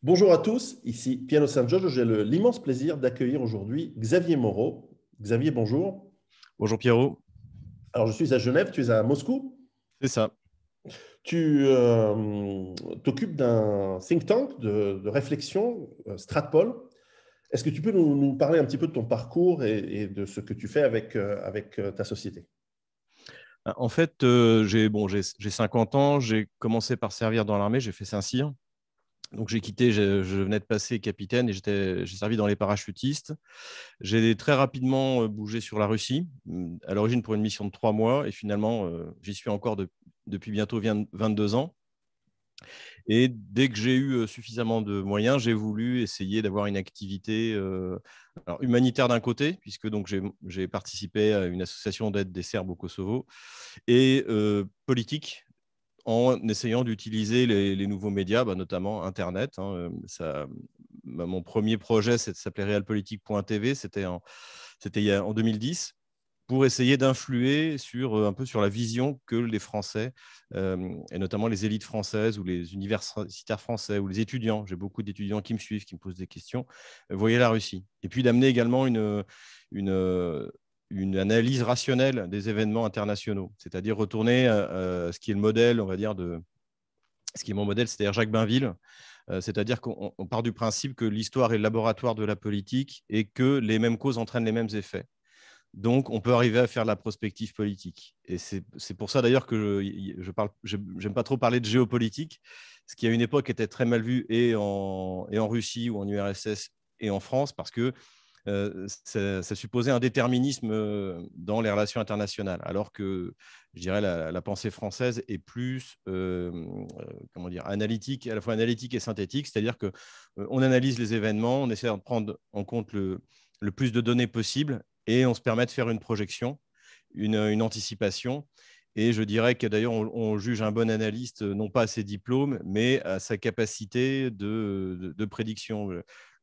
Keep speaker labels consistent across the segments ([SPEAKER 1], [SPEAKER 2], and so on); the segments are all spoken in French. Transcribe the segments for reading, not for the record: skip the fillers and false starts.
[SPEAKER 1] Bonjour à tous, ici Piano San Giorgio. J'ai l'immense plaisir d'accueillir aujourd'hui Xavier Moreau. Xavier, bonjour.
[SPEAKER 2] Bonjour Pierrot,
[SPEAKER 1] Alors, je suis à Genève, tu es à Moscou.
[SPEAKER 2] c'est ça.
[SPEAKER 1] Tu t'occupes d'un think tank de réflexion, Stratpol. Est-ce que tu peux nous parler un petit peu de ton parcours et de ce que tu fais avec ta société?
[SPEAKER 2] En fait, j'ai 50 ans, j'ai commencé par servir dans l'armée, j'ai fait Saint-Cyr. Donc j'ai quitté, je venais de passer capitaine et j'ai servi dans les parachutistes. J'ai très rapidement bougé sur la Russie, à l'origine pour une mission de 3 mois et finalement j'y suis encore depuis bientôt 22 ans. Et dès que j'ai eu suffisamment de moyens, j'ai voulu essayer d'avoir une activité alors, humanitaire d'un côté, puisque donc j'ai participé à une association d'aide des Serbes au Kosovo, et politique, en essayant d'utiliser les nouveaux médias, notamment Internet. Mon premier projet s'appelait realpolitik.tv, c'était en 2010, pour essayer d'influer un peu sur la vision que les Français, et notamment les élites françaises ou les universitaires français ou les étudiants, j'ai beaucoup d'étudiants qui me suivent, qui me posent des questions, voyaient la Russie. Et puis d'amener également une analyse rationnelle des événements internationaux, c'est-à-dire retourner à ce qui est le modèle, on va dire, ce qui est mon modèle, c'est-à-dire Jacques Bainville. C'est-à-dire qu'on part du principe que l'histoire est le laboratoire de la politique et que les mêmes causes entraînent les mêmes effets. Donc, on peut arriver à faire de la prospective politique. Et c'est pour ça d'ailleurs que j'aime pas trop parler de géopolitique, ce qui à une époque était très mal vu et en Russie ou en URSS et en France, parce que ça supposait un déterminisme dans les relations internationales, alors que je dirais la pensée française est plus comment dire, analytique, à la fois analytique et synthétique, c'est-à-dire que on analyse les événements, on essaie de prendre en compte le plus de données possible et on se permet de faire une projection, une anticipation. Et je dirais que d'ailleurs, on juge un bon analyste non pas à ses diplômes, mais à sa capacité de prédiction.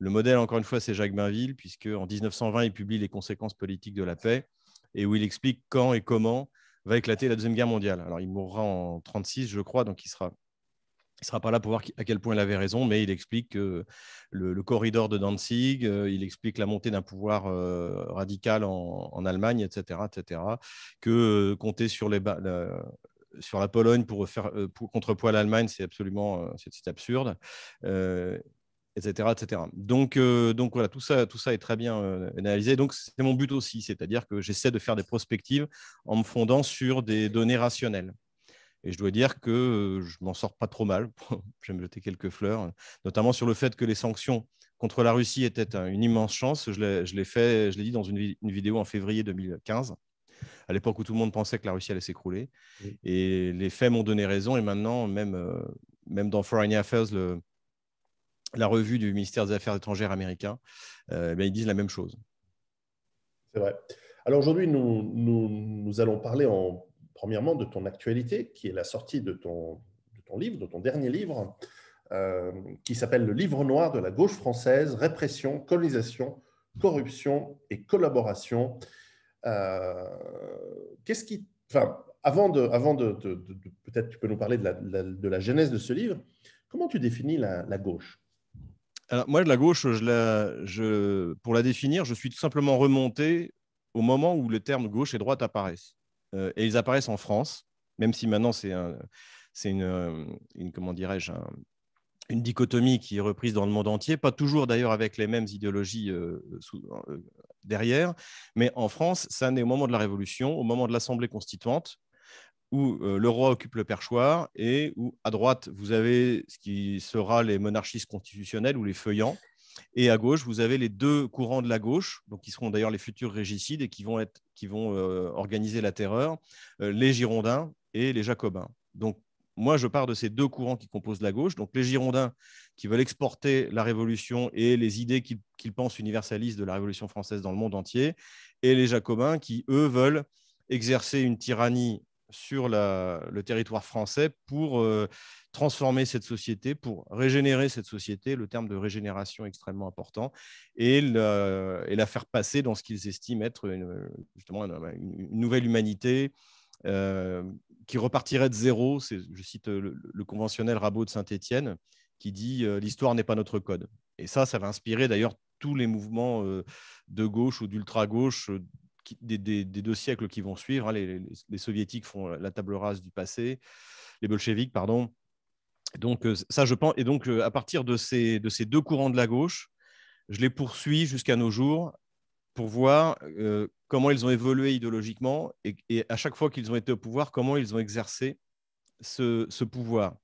[SPEAKER 2] Le modèle, encore une fois, c'est Jacques Bainville, puisque en 1920, il publie Les conséquences politiques de la paix, et où il explique quand et comment va éclater la Deuxième Guerre mondiale. Alors, il mourra en 1936, je crois, donc il sera pas là pour voir à quel point il avait raison, mais il explique le corridor de Danzig, il explique la montée d'un pouvoir radical en Allemagne, etc., etc., que compter sur sur la Pologne pour contrepoids à l'Allemagne, c'est absolument c'est absurde, etc., etc. Donc voilà, tout ça est très bien analysé. Donc c'est mon but aussi, c'est-à-dire que j'essaie de faire des prospectives en me fondant sur des données rationnelles. Et je dois dire que je m'en sors pas trop mal. Je vais me jeter quelques fleurs, notamment sur le fait que les sanctions contre la Russie étaient une immense chance. Je l'ai dit dans une vidéo en février 2015, à l'époque où tout le monde pensait que la Russie allait s'écrouler. Et les faits m'ont donné raison. Et maintenant, même dans Foreign Affairs, la revue du ministère des Affaires étrangères américain, ils disent la même chose.
[SPEAKER 1] C'est vrai. Alors aujourd'hui, nous allons parler premièrement de ton actualité, qui est la sortie de ton livre, de ton dernier livre, qui s'appelle Le Livre noir de la gauche française, répression, colonisation, corruption et collaboration. Euh, avant de peut-être tu peux nous parler de la genèse de ce livre. Comment tu définis la gauche?
[SPEAKER 2] Alors, moi, de la gauche, pour la définir, je suis tout simplement remonté au moment où le terme gauche et droite apparaissent. Et ils apparaissent en France, même si maintenant c'est comment dirais-je, une dichotomie qui est reprise dans le monde entier, pas toujours d'ailleurs avec les mêmes idéologies derrière, mais en France, ça naît au moment de la Révolution, au moment de l'Assemblée constituante, où le roi occupe le perchoir et où à droite, vous avez ce qui sera les monarchistes constitutionnels ou les feuillants, et à gauche, vous avez les deux courants de la gauche, donc qui seront d'ailleurs les futurs régicides et qui vont organiser la terreur, les Girondins et les Jacobins. Donc, moi, je pars de ces deux courants qui composent la gauche. Donc, les Girondins qui veulent exporter la Révolution et les idées qu'ils pensent universalistes de la Révolution française dans le monde entier, et les Jacobins qui, eux, veulent exercer une tyrannie sur le territoire français pour transformer cette société, pour régénérer cette société, le terme de régénération est extrêmement important, et la faire passer dans ce qu'ils estiment être justement une nouvelle humanité qui repartirait de zéro. Je cite le conventionnel Rabot de Saint-Étienne, qui dit l'histoire n'est pas notre code. Et ça va inspirer d'ailleurs tous les mouvements de gauche ou d'ultra-gauche des 2 siècles qui vont suivre. Hein. Les soviétiques font la table rase du passé, les bolcheviks, pardon. Donc, ça, je pense. Et donc, à partir de ces 2 courants de la gauche, je les poursuis jusqu'à nos jours pour voir comment ils ont évolué idéologiquement et à chaque fois qu'ils ont été au pouvoir, comment ils ont exercé ce pouvoir.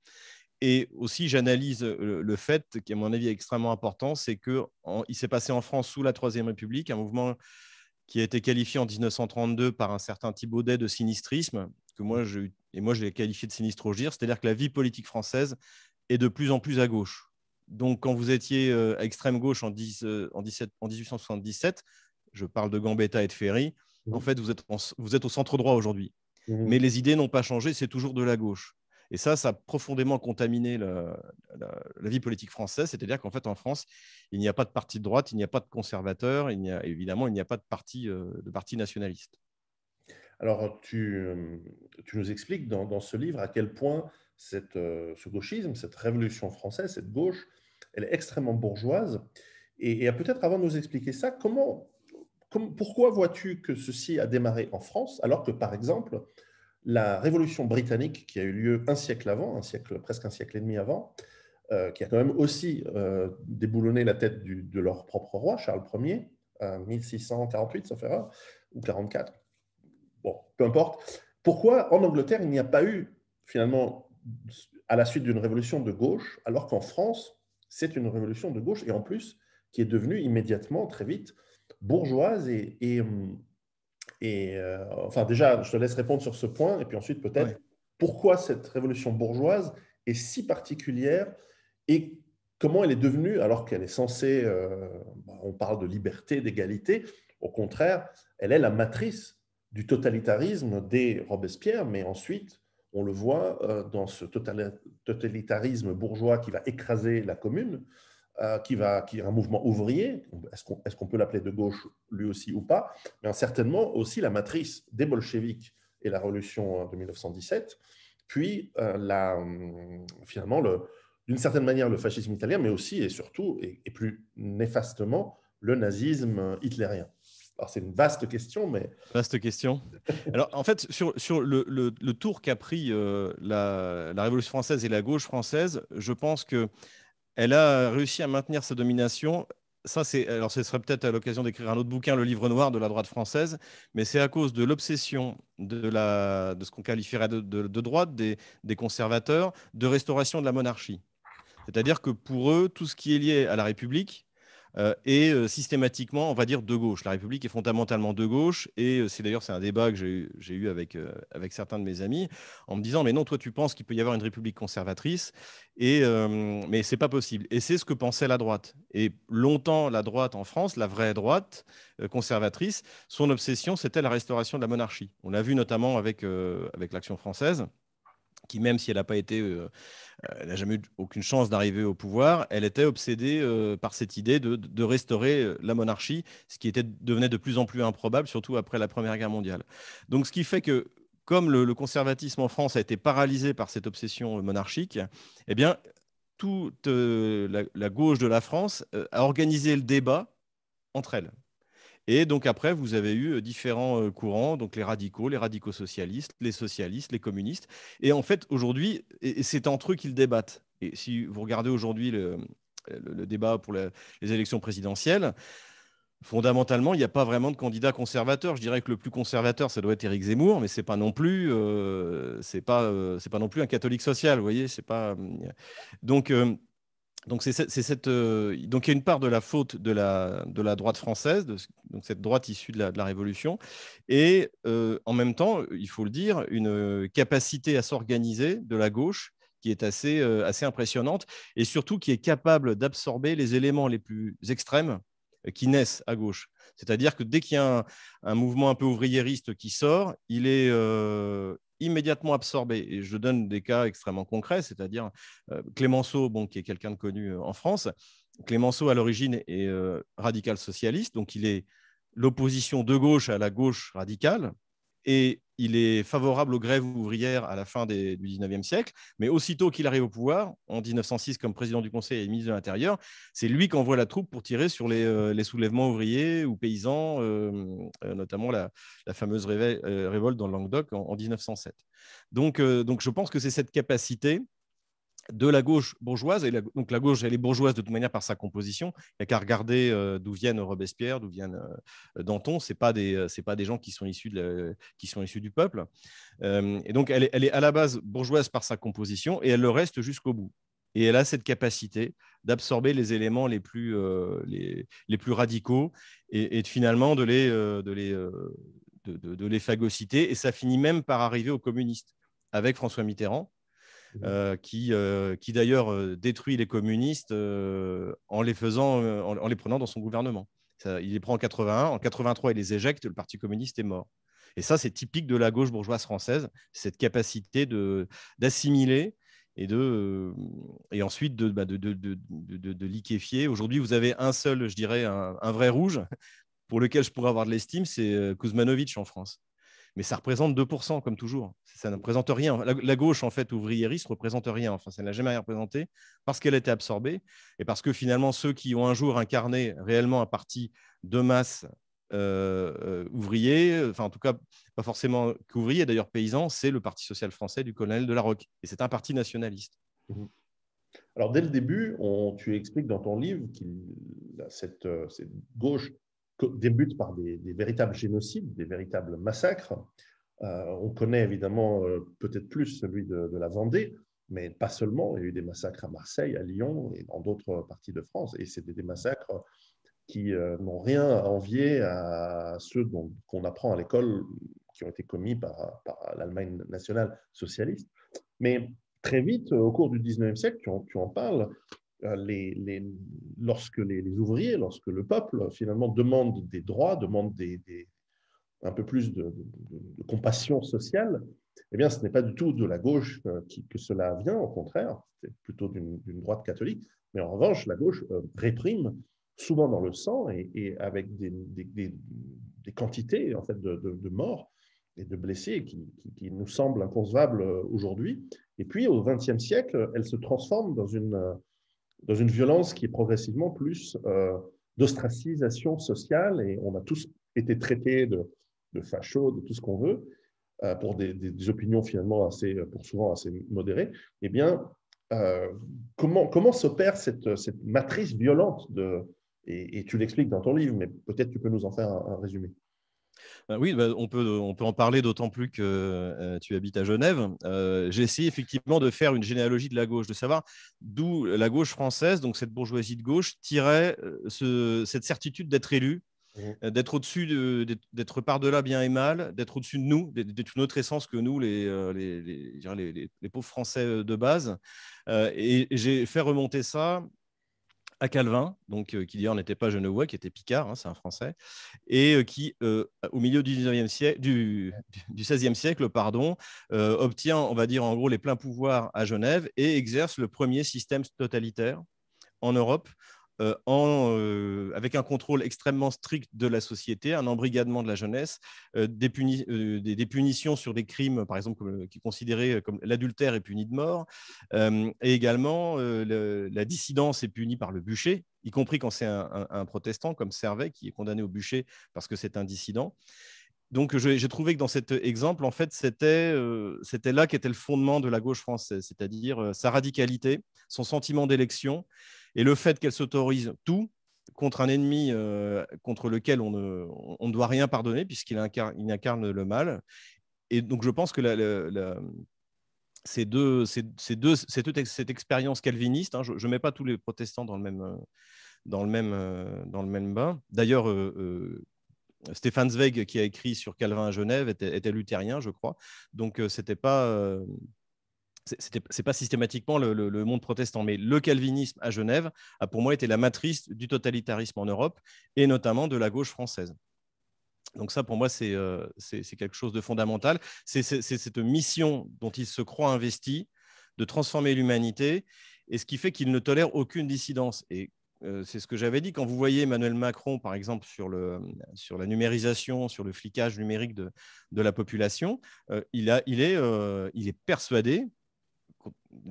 [SPEAKER 2] Et aussi, j'analyse le fait, qui à mon avis est extrêmement important, c'est qu'il s'est passé en France sous la Troisième République un mouvement qui a été qualifié en 1932 par un certain Thibaudet de sinistrisme, que moi je l'ai qualifié de sinistrogir, c'est-à-dire que la vie politique française est de plus en plus à gauche. Donc, quand vous étiez à extrême gauche en 1877, je parle de Gambetta et de Ferry, en fait, vous êtes au centre droit aujourd'hui. Mais les idées n'ont pas changé, c'est toujours de la gauche. Et ça a profondément contaminé la vie politique française. C'est-à-dire qu'en fait, en France, il n'y a pas de parti de droite, il n'y a pas de conservateurs, évidemment, il n'y a pas de parti nationaliste.
[SPEAKER 1] Alors, tu nous expliques dans ce livre à quel point ce gauchisme, cette révolution française, cette gauche, elle est extrêmement bourgeoise. Et peut-être avant de nous expliquer ça, pourquoi vois-tu que ceci a démarré en France, alors que, par exemple, la Révolution britannique, qui a eu lieu un siècle avant, presque un siècle et demi avant, qui a quand même aussi déboulonné la tête de leur propre roi, Charles Ier, 1648, sauf erreur, ou 44. Bon, peu importe. Pourquoi en Angleterre, il n'y a pas eu, finalement, à la suite d'une révolution de gauche, alors qu'en France, c'est une révolution de gauche, et en plus, qui est devenue immédiatement, très vite, bourgeoise enfin, déjà, je te laisse répondre sur ce point, et puis ensuite, peut-être, pourquoi cette révolution bourgeoise est si particulière et comment elle est devenue, alors qu'elle est censée, on parle de liberté, d'égalité, au contraire, elle est la matrice du totalitarisme des Robespierre, mais ensuite, on le voit dans ce totalitarisme bourgeois qui va écraser la commune, qui est un mouvement ouvrier, est-ce qu'on peut l'appeler de gauche lui aussi ou pas, mais certainement aussi la matrice des bolcheviks et la révolution de 1917, puis finalement, d'une certaine manière, le fascisme italien, mais aussi et surtout, et plus néfastement, le nazisme hitlérien. Alors, c'est une vaste question, mais...
[SPEAKER 2] Vaste question. Alors, en fait, sur le tour qu'a pris la Révolution française et la gauche française, je pense qu'elle a réussi à maintenir sa domination. Alors, ce serait peut-être à l'occasion d'écrire un autre bouquin, le livre noir de la droite française, mais c'est à cause de l'obsession de ce qu'on qualifierait de droite, des conservateurs, de restauration de la monarchie. C'est-à-dire que pour eux, tout ce qui est lié à la République est systématiquement, on va dire, de gauche. La République est fondamentalement de gauche, et c'est un débat que j'ai eu avec certains de mes amis, en me disant, mais non, toi, tu penses qu'il peut y avoir une République conservatrice, mais ce n'est pas possible. Et c'est ce que pensait la droite. Et longtemps, la droite en France, la vraie droite conservatrice, son obsession, c'était la restauration de la monarchie. On l'a vu notamment avec l'Action française, qui, même si elle n'a pas été... elle n'a jamais eu aucune chance d'arriver au pouvoir, elle était obsédée par cette idée de restaurer la monarchie, ce qui devenait de plus en plus improbable, surtout après la Première Guerre mondiale. Donc, ce qui fait que, comme le conservatisme en France a été paralysé par cette obsession monarchique, eh bien, toute la gauche de la France a organisé le débat entre elles. Et donc après, vous avez eu différents courants, donc les radicaux socialistes, les communistes. Et en fait, aujourd'hui, c'est entre eux qu'ils débattent. Et si vous regardez aujourd'hui le débat pour les élections présidentielles, fondamentalement, il n'y a pas vraiment de candidat conservateur. Je dirais que le plus conservateur, ça doit être Éric Zemmour, mais c'est pas non plus, c'est pas non plus un catholique social, vous voyez. C'est pas donc. Donc, il y a une part de la faute de la droite française, donc cette droite issue de la Révolution, et en même temps, il faut le dire, une capacité à s'organiser de la gauche qui est assez impressionnante, et surtout qui est capable d'absorber les éléments les plus extrêmes qui naissent à gauche. C'est-à-dire que dès qu'il y a un mouvement un peu ouvriériste qui sort, il est immédiatement absorbé. Et je donne des cas extrêmement concrets, c'est-à-dire Clémenceau, qui est quelqu'un de connu en France. Clémenceau, à l'origine, est radical socialiste, donc il est l'opposition de gauche à la gauche radicale. Et il est favorable aux grèves ouvrières à la fin du 19e siècle, mais aussitôt qu'il arrive au pouvoir, en 1906 comme président du Conseil et ministre de l'Intérieur, c'est lui qui envoie la troupe pour tirer sur les soulèvements ouvriers ou paysans, notamment la fameuse révolte dans le Languedoc en 1907. Donc, je pense que c'est cette capacité de la gauche bourgeoise, et donc la gauche, elle est bourgeoise de toute manière par sa composition. Il n'y a qu'à regarder d'où viennent Robespierre, d'où viennent Danton. C'est pas des gens qui sont issus du peuple. Et donc elle est à la base bourgeoise par sa composition, et elle le reste jusqu'au bout. Et elle a cette capacité d'absorber les éléments les plus radicaux et finalement de les phagocyter. Et ça finit même par arriver aux communistes avec François Mitterrand, qui d'ailleurs détruit les communistes en les prenant dans son gouvernement. Il les prend en 81, en 83 il les éjecte, le Parti communiste est mort. Et ça, c'est typique de la gauche bourgeoise française, cette capacité d'assimiler et ensuite de liquéfier. Aujourd'hui, vous avez un seul, je dirais, un vrai rouge pour lequel je pourrais avoir de l'estime, c'est Kuzmanovic en France. Mais ça représente 2%, comme toujours. Ça ne représente rien. La gauche, en fait, ouvriériste, ne représente rien. Enfin, ça n'a jamais rien représenté parce qu'elle a été absorbée et parce que finalement, ceux qui ont un jour incarné réellement un parti de masse ouvrier, enfin, en tout cas, pas forcément qu'ouvrier, d'ailleurs paysan, c'est le Parti social français du colonel Delarocque. Et c'est un parti nationaliste.
[SPEAKER 1] Alors, dès le début, tu expliques dans ton livre que cette gauche débute par des véritables génocides, des véritables massacres. On connaît évidemment peut-être plus celui de la Vendée, mais pas seulement. Il y a eu des massacres à Marseille, à Lyon et dans d'autres parties de France. Et c'était des massacres qui n'ont rien à envier à ceux qu'on apprend à l'école, qui ont été commis par l'Allemagne nationale socialiste. Mais très vite, au cours du 19e siècle, tu en parles, lorsque les ouvriers, lorsque le peuple finalement demande des droits, demande un peu plus de compassion sociale, eh bien, ce n'est pas du tout de la gauche que cela vient, au contraire, c'est plutôt d'une droite catholique. Mais en revanche, la gauche réprime souvent dans le sang et avec des quantités en fait, de morts et de blessés qui nous semblent inconcevables aujourd'hui. Et puis, au XXe siècle, elle se transforme dans une violence qui est progressivement plus d'ostracisation sociale, et on a tous été traités de fachos, de tout ce qu'on veut, pour des opinions finalement pour souvent assez modérées. Eh bien, comment s'opère cette matrice violente et tu l'expliques dans ton livre, mais peut-être tu peux nous en faire un résumé.
[SPEAKER 2] Oui, on peut en parler, d'autant plus que tu habites à Genève. J'ai essayé effectivement de faire une généalogie de la gauche, de savoir d'où la gauche française, donc cette bourgeoisie de gauche, tirait cette certitude d'être élu, d'être au-dessus, d'être par-delà bien et mal, d'être au-dessus de nous, d'être une autre essence que nous, les pauvres Français de base. Et j'ai fait remonter ça à Calvin, donc, qui d'ailleurs n'était pas genevois, qui était picard, hein, c'est un Français, et qui, au milieu du 19e siècle, du 16e siècle, pardon, obtient, on va dire en gros, les pleins pouvoirs à Genève et exerce le premier système totalitaire en Europe, avec un contrôle extrêmement strict de la société, un embrigadement de la jeunesse, des punitions sur des crimes, par exemple, qui est considéré comme l'adultère est puni de mort, et également la dissidence est punie par le bûcher, y compris quand c'est un protestant comme Servet qui est condamné au bûcher parce que c'est un dissident. Donc, j'ai trouvé que dans cet exemple, en fait, c'était là qu'était le fondement de la gauche française, c'est-à-dire sa radicalité, son sentiment d'élection et le fait qu'elle s'autorise tout contre un ennemi contre lequel on ne doit rien pardonner puisqu'il incarne le mal. Et donc, je pense que cette expérience calviniste, hein, je ne mets pas tous les protestants dans le même bain. D'ailleurs, Stefan Zweig, qui a écrit sur Calvin à Genève, était luthérien, je crois. Donc, c'est pas systématiquement le monde protestant, mais le calvinisme à Genève a pour moi été la matrice du totalitarisme en Europe et notamment de la gauche française. Donc ça, pour moi, c'est quelque chose de fondamental. C'est cette mission dont il se croit investi de transformer l'humanité, et ce qui fait qu'il ne tolère aucune dissidence. Et c'est ce que j'avais dit, quand vous voyez Emmanuel Macron, par exemple, sur la numérisation, sur le flicage numérique de la population, il est persuadé,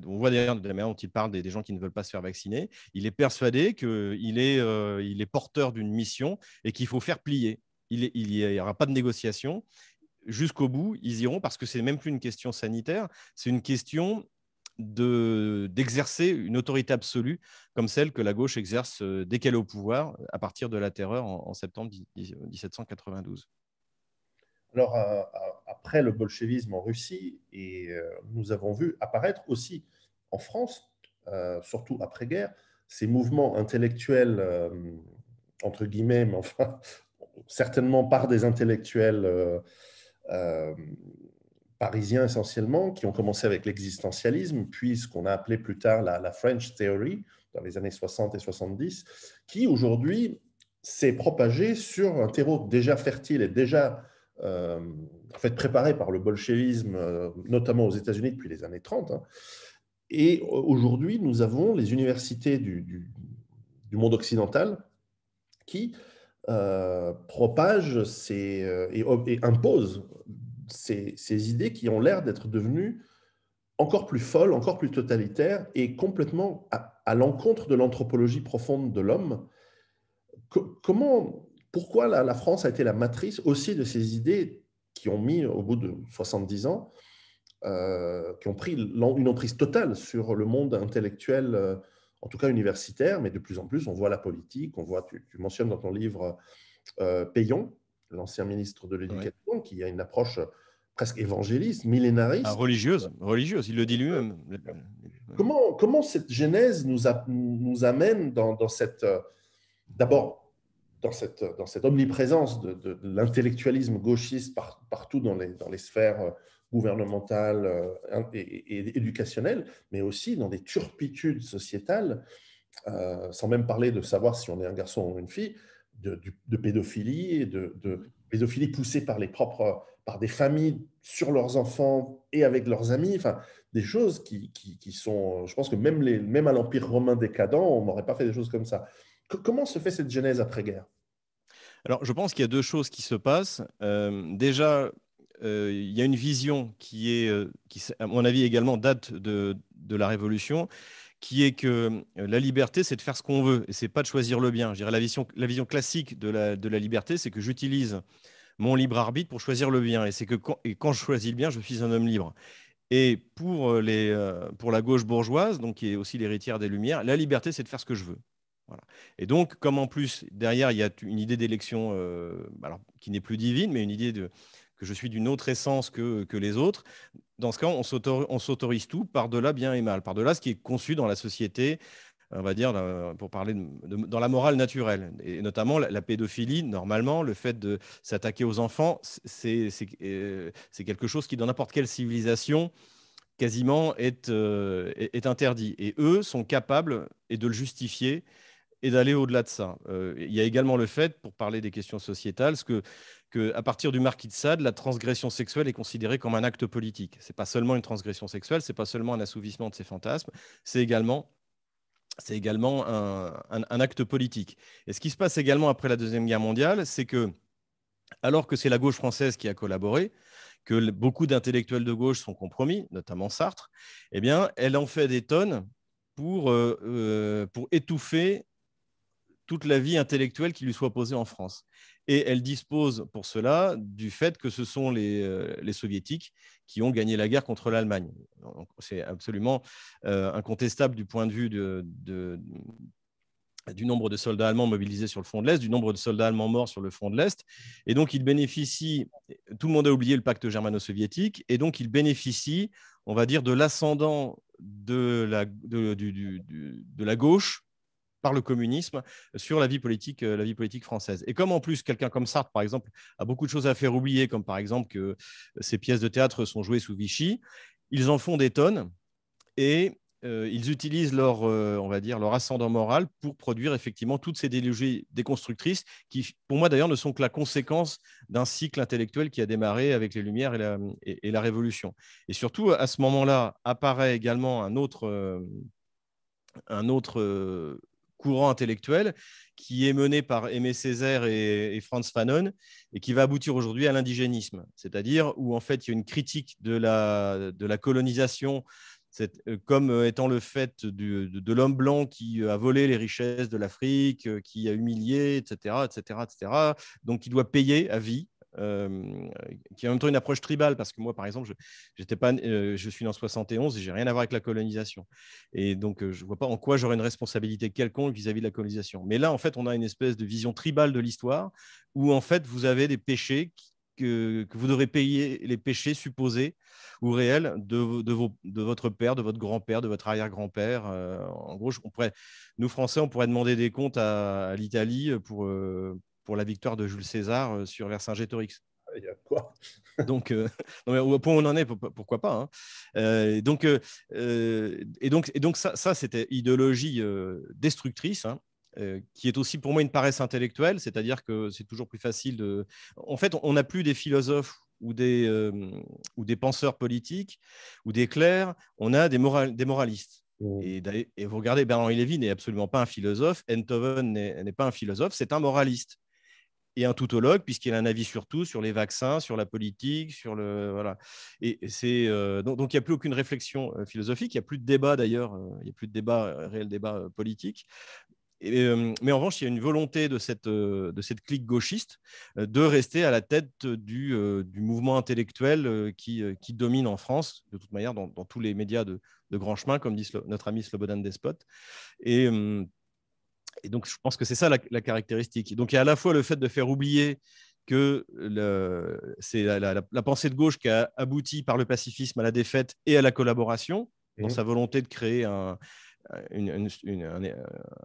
[SPEAKER 2] on voit d'ailleurs de la manière dont il parle des gens qui ne veulent pas se faire vacciner, il est persuadé qu'il est porteur d'une mission et qu'il faut faire plier. Il n'y aura pas de négociation. Jusqu'au bout, ils iront parce que ce n'est même plus une question sanitaire, c'est une question d'exercer une autorité absolue comme celle que la gauche exerce dès qu'elle est au pouvoir à partir de la terreur en septembre 1792.
[SPEAKER 1] Alors, après le bolchevisme en Russie, et nous avons vu apparaître aussi en France, surtout après-guerre, ces mouvements intellectuels, entre guillemets, mais enfin, certainement par des intellectuels euh, parisiens essentiellement, qui ont commencé avec l'existentialisme, puis ce qu'on a appelé plus tard la French Theory, dans les années 60 et 70, qui aujourd'hui s'est propagé sur un terreau déjà fertile et déjà en fait préparé par le bolchevisme, notamment aux États-Unis depuis les années 30. Hein. Et aujourd'hui, nous avons les universités du monde occidental qui propagent et imposent ces idées qui ont l'air d'être devenues encore plus folles, encore plus totalitaires et complètement à l'encontre de l'anthropologie profonde de l'homme. Pourquoi la France a été la matrice aussi de ces idées qui ont mis, au bout de 70 ans, qui ont pris une emprise totale sur le monde intellectuel, en tout cas universitaire, mais de plus en plus, on voit la politique, on voit, tu mentionnes dans ton livre Payon, l'ancien ministre de l'Éducation, qui a une approche presque évangéliste, millénariste.
[SPEAKER 2] Religieuse, il le dit lui-même.
[SPEAKER 1] Comment cette genèse nous amène dans cette... D'abord, dans cette omniprésence de l'intellectualisme gauchiste partout dans les sphères gouvernementales et éducationnelles, mais aussi dans des turpitudes sociétales, sans même parler de savoir si on est un garçon ou une fille, de pédophilie, et de pédophilie poussée par des familles sur leurs enfants et avec leurs amis, enfin, des choses qui sont, je pense que même à l'Empire romain décadent, on n'aurait pas fait des choses comme ça. Comment se fait cette genèse après-guerre?
[SPEAKER 2] Alors, je pense qu'il y a deux choses qui se passent. Déjà, il y a une vision qui, à mon avis, également date de la Révolution, qui est que la liberté, c'est de faire ce qu'on veut, et c'est pas de choisir le bien. Je dirais la vision classique de la liberté, c'est que j'utilise mon libre arbitre pour choisir le bien, et c'est que quand je choisis le bien, je suis un homme libre. Et pour la gauche bourgeoise, donc qui est aussi l'héritière des Lumières, la liberté, c'est de faire ce que je veux. Voilà. Et donc, comme en plus, derrière, il y a une idée d'élection alors, qui n'est plus divine, mais une idée que je suis d'une autre essence que les autres, dans ce cas, on s'autorise tout par-delà bien et mal, par-delà ce qui est conçu dans la société, on va dire, pour parler dans la morale naturelle. Et notamment, la pédophilie, normalement, le fait de s'attaquer aux enfants, c'est quelque chose qui, dans n'importe quelle civilisation, quasiment est interdit. Et eux sont capables et de le justifier et d'aller au-delà de ça. Il y a également le fait, pour parler des questions sociétales, qu'à partir du Marquis de Sade, la transgression sexuelle est considérée comme un acte politique. Ce n'est pas seulement une transgression sexuelle, ce n'est pas seulement un assouvissement de ses fantasmes, c'est également un acte politique. Et ce qui se passe également après la Deuxième Guerre mondiale, c'est que, alors que c'est la gauche française qui a collaboré, que beaucoup d'intellectuels de gauche sont compromis, notamment Sartre, eh bien, elle en fait des tonnes pour étouffer toute la vie intellectuelle qui lui soit posée en France. Et elle dispose pour cela du fait que ce sont les soviétiques qui ont gagné la guerre contre l'Allemagne. C'est absolument incontestable du point de vue du nombre de soldats allemands mobilisés sur le front de l'Est, du nombre de soldats allemands morts sur le front de l'Est. Et donc, il bénéficie, tout le monde a oublié le pacte germano-soviétique, et donc il bénéficie, on va dire, de l'ascendant de la gauche par le communisme sur la vie politique française. Et comme en plus, quelqu'un comme Sartre, par exemple, a beaucoup de choses à faire oublier, comme par exemple que ces pièces de théâtre sont jouées sous Vichy, ils en font des tonnes et ils utilisent on va dire, leur ascendant moral pour produire effectivement toutes ces idéologies déconstructrices qui, pour moi d'ailleurs, ne sont que la conséquence d'un cycle intellectuel qui a démarré avec les Lumières et la Révolution. Et surtout, à ce moment-là, apparaît également un autre courant intellectuel qui est mené par Aimé Césaire et Frantz Fanon et qui va aboutir aujourd'hui à l'indigénisme, c'est-à-dire où en fait il y a une critique de la colonisation comme étant le fait de l'homme blanc qui a volé les richesses de l'Afrique, qui a humilié, etc., etc., etc., donc qui doit payer à vie. Qui a en même temps une approche tribale, parce que moi, par exemple, je suis né en 71 et j'ai rien à voir avec la colonisation. Et donc, je ne vois pas en quoi j'aurais une responsabilité quelconque vis-à-vis de la colonisation. Mais là, en fait, on a une espèce de vision tribale de l'histoire où, en fait, vous avez des péchés que vous devrez payer, les péchés supposés ou réels de votre père, de votre grand-père, de votre arrière-grand-père. En gros, nous, Français, on pourrait demander des comptes à l'Italie pour la victoire de Jules César sur Vercingétorix.
[SPEAKER 1] Il y a quoi?
[SPEAKER 2] Donc, non, mais au point où on en est, pourquoi pas, hein. Et donc ça c'était idéologie destructrice, hein, qui est aussi pour moi une paresse intellectuelle, c'est-à-dire que c'est toujours plus facile de… En fait, on n'a plus des philosophes ou des penseurs politiques ou des clercs, on a des moralistes. Et vous regardez, Bernard-Henri Lévy n'est absolument pas un philosophe, Enthoven n'est pas un philosophe, c'est un moraliste et un tautologue, puisqu'il a un avis sur tout, sur les vaccins, sur la politique, sur le… Voilà. Et c'est, donc, il n'y a plus aucune réflexion philosophique, il n'y a plus de débat d'ailleurs, il n'y a plus de débat, réel débat politique. Mais en revanche, il y a une volonté de cette clique gauchiste de rester à la tête du mouvement intellectuel qui domine en France, de toute manière, dans tous les médias de grand chemin, comme dit notre ami Slobodan Despot. Et donc, je pense que c'est ça la caractéristique. Donc, il y a à la fois le fait de faire oublier que c'est la pensée de gauche qui a abouti par le pacifisme à la défaite et à la collaboration, dans sa volonté de créer un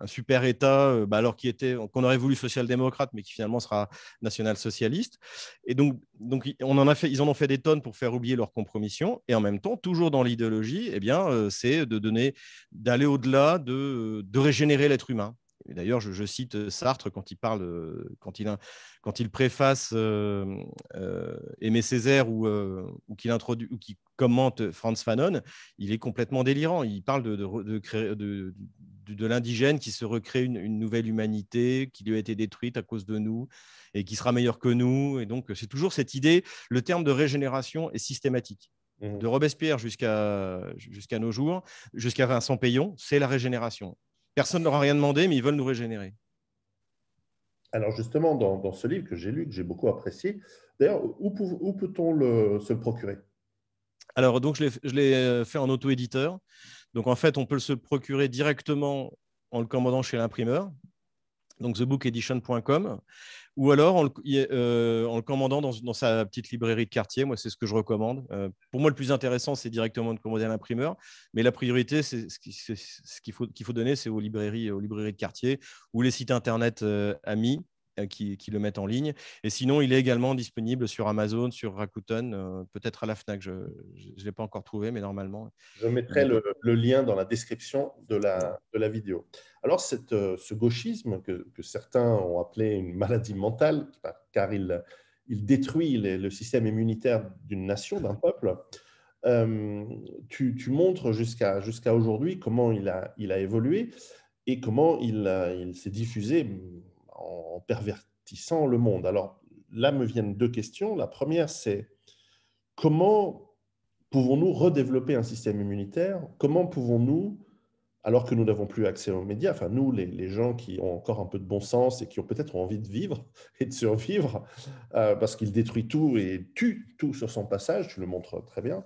[SPEAKER 2] super État, alors qu'on aurait voulu social-démocrate, mais qui finalement sera national-socialiste. Et donc ils en ont fait des tonnes pour faire oublier leur compromission. Et en même temps, toujours dans l'idéologie, eh bien, c'est d'aller au-delà, de régénérer l'être humain. Et d'ailleurs, je cite Sartre quand il parle, quand il préface Aimé Césaire ou qu'il introduit ou qu'il commente Frantz Fanon, il est complètement délirant. Il parle de l'indigène qui se recrée une nouvelle humanité qui lui a été détruite à cause de nous et qui sera meilleure que nous. Et donc, c'est toujours cette idée, le terme de régénération est systématique. De Robespierre jusqu'à nos jours, jusqu'à Vincent Peillon, c'est la régénération. Personne ne leur a rien demandé, mais ils veulent nous régénérer.
[SPEAKER 1] Alors justement, dans ce livre que j'ai lu, que j'ai beaucoup apprécié, d'ailleurs, où peut-on se le procurer?
[SPEAKER 2] Alors, donc, je l'ai fait en auto-éditeur. Donc, en fait, on peut se procurer directement en le commandant chez l'imprimeur, donc thebookedition.com, ou alors en le commandant dans sa petite librairie de quartier. Moi, c'est ce que je recommande. Pour moi, le plus intéressant, c'est directement de commander à l'imprimeur, mais la priorité, c'est qu'il faut donner, c'est aux librairies de quartier ou les sites internet amis qui le mettent en ligne. Et sinon, il est également disponible sur Amazon, sur Rakuten, peut-être à la Fnac. Je ne l'ai pas encore trouvé, mais normalement.
[SPEAKER 1] Je mettrai le lien dans la description de la vidéo. Alors, ce gauchisme que certains ont appelé une maladie mentale, car il détruit le système immunitaire d'une nation, d'un peuple, tu montres jusqu'à aujourd'hui comment il a évolué et comment il s'est diffusé en pervertissant le monde. Alors, là me viennent deux questions. La première, c'est comment pouvons-nous redévelopper un système immunitaire? Comment pouvons-nous, alors que nous n'avons plus accès aux médias, enfin nous, les gens qui ont encore un peu de bon sens et qui ont peut-être envie de vivre et de survivre, parce qu'il détruit tout et tue tout sur son passage, tu le montres très bien,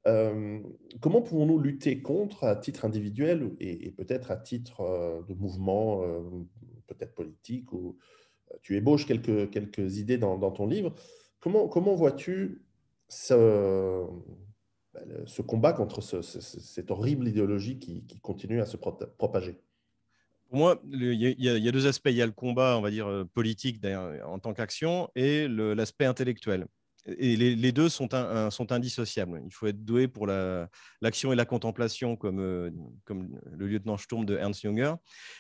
[SPEAKER 1] comment pouvons-nous lutter contre à titre individuel et peut-être à titre de mouvement, peut-être politique, ou tu ébauches quelques idées dans ton livre. Comment vois-tu ce combat contre cette horrible idéologie qui continue à se propager?
[SPEAKER 2] Pour moi, il y a deux aspects. Il y a le combat, on va dire, politique en tant qu'action et l'aspect intellectuel. Et les deux sont indissociables. Il faut être doué pour l'action et la contemplation, comme le lieutenant Sturm de Ernst Jünger.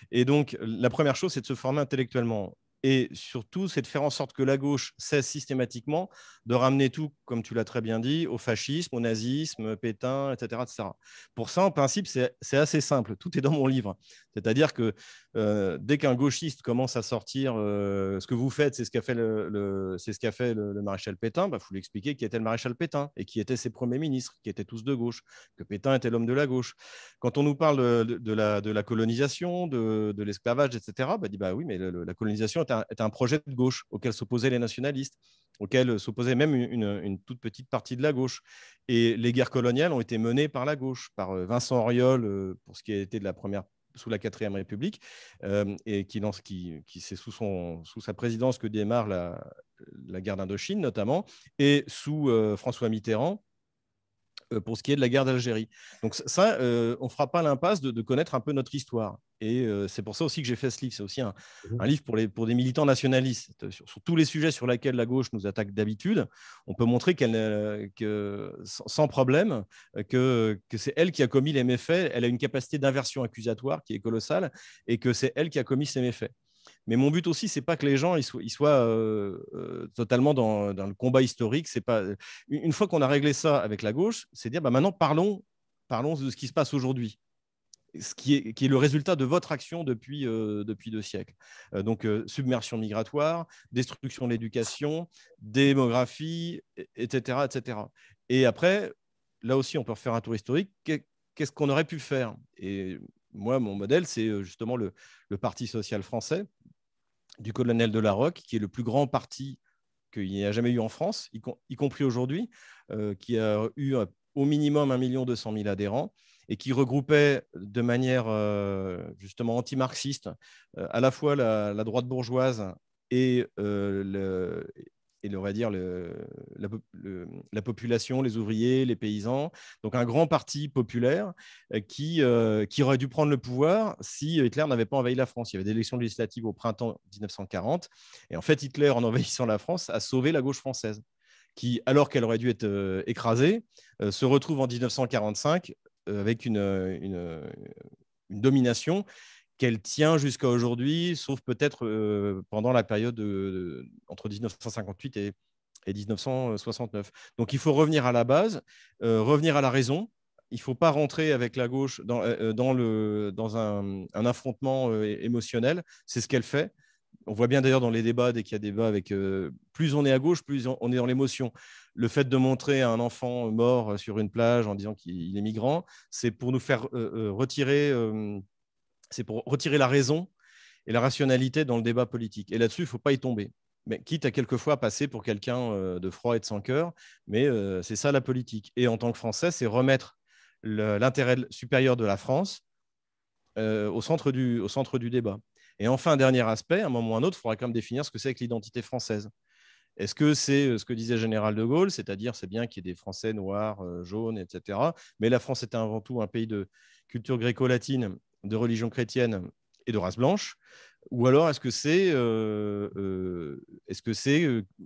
[SPEAKER 2] Et donc, la première chose, c'est de se former intellectuellement. Et surtout, c'est de faire en sorte que la gauche cesse systématiquement de ramener tout, comme tu l'as très bien dit, au fascisme, au nazisme, Pétain, etc. etc. Pour ça, en principe, c'est assez simple. Tout est dans mon livre. C'est-à-dire que dès qu'un gauchiste commence à sortir ce que vous faites, c'est ce qu'a fait c'est ce qu'a fait le maréchal Pétain, bah, faut lui expliquer qui était le maréchal Pétain et qui étaient ses premiers ministres, qui étaient tous de gauche, que Pétain était l'homme de la gauche. Quand on nous parle de la colonisation, de l'esclavage, etc., bah, dit bah oui, mais la colonisation était un projet de gauche auquel s'opposaient les nationalistes, auquel s'opposait même une toute petite partie de la gauche. Et les guerres coloniales ont été menées par la gauche, par Vincent Auriol, pour ce qui a été de la première sous la 4e République, et c'est sous sa présidence que démarre la guerre d'Indochine notamment, et sous François Mitterrand, pour ce qui est de la guerre d'Algérie. Donc ça, on ne fera pas l'impasse de connaître un peu notre histoire. Et c'est pour ça aussi que j'ai fait ce livre. C'est aussi un livre pour des militants nationalistes. Sur tous les sujets sur lesquels la gauche nous attaque d'habitude, on peut montrer sans problème que c'est elle qui a commis les méfaits. Elle a une capacité d'inversion accusatoire qui est colossale et que c'est elle qui a commis ces méfaits. Mais mon but aussi, c'est pas que les gens ils soient totalement dans le combat historique. C'est pas une fois qu'on a réglé ça avec la gauche, c'est dire bah, maintenant parlons de ce qui se passe aujourd'hui, qui est le résultat de votre action depuis 2 siècles. Donc submersion migratoire, destruction de l'éducation, démographie, etc., etc. Et après, là aussi, on peut refaire un tour historique. Qu'est-ce qu'on aurait pu faire? Et moi, mon modèle, c'est justement le Parti social français du colonel de Larocque, qui est le plus grand parti qu'il n'y a jamais eu en France, y compris aujourd'hui, qui a eu au minimum 1 200 000 adhérents et qui regroupait de manière justement anti-marxiste à la fois la droite bourgeoise et on va dire la population, les ouvriers, les paysans. Donc un grand parti populaire qui aurait dû prendre le pouvoir si Hitler n'avait pas envahi la France. Il y avait des élections législatives au printemps 1940. Et en fait, Hitler, en envahissant la France, a sauvé la gauche française, qui, alors qu'elle aurait dû être écrasée, se retrouve en 1945 avec une domination qu'elle tient jusqu'à aujourd'hui, sauf peut-être pendant la période entre 1958 et 1969. Donc il faut revenir à la base, revenir à la raison. Il ne faut pas rentrer avec la gauche dans un affrontement émotionnel. C'est ce qu'elle fait. On voit bien d'ailleurs dans les débats, dès qu'il y a débat avec plus on est à gauche, plus on est dans l'émotion. Le fait de montrer un enfant mort sur une plage en disant qu'il est migrant, c'est pour nous faire c'est pour retirer la raison et la rationalité dans le débat politique. Et là-dessus, il ne faut pas y tomber. Mais quitte à quelquefois passer pour quelqu'un de froid et de sans cœur, mais c'est ça la politique. Et en tant que Français, c'est remettre l'intérêt supérieur de la France au centre du débat. Et enfin, un dernier aspect, à un moment ou à un autre, il faudra quand même définir ce que c'est que l'identité française. Est-ce que c'est ce que disait le général de Gaulle, c'est-à-dire c'est bien qu'il y ait des Français noirs, jaunes, etc. Mais la France était avant tout un pays de culture gréco-latine, de religion chrétienne et de race blanche. Ou alors est-ce que c'est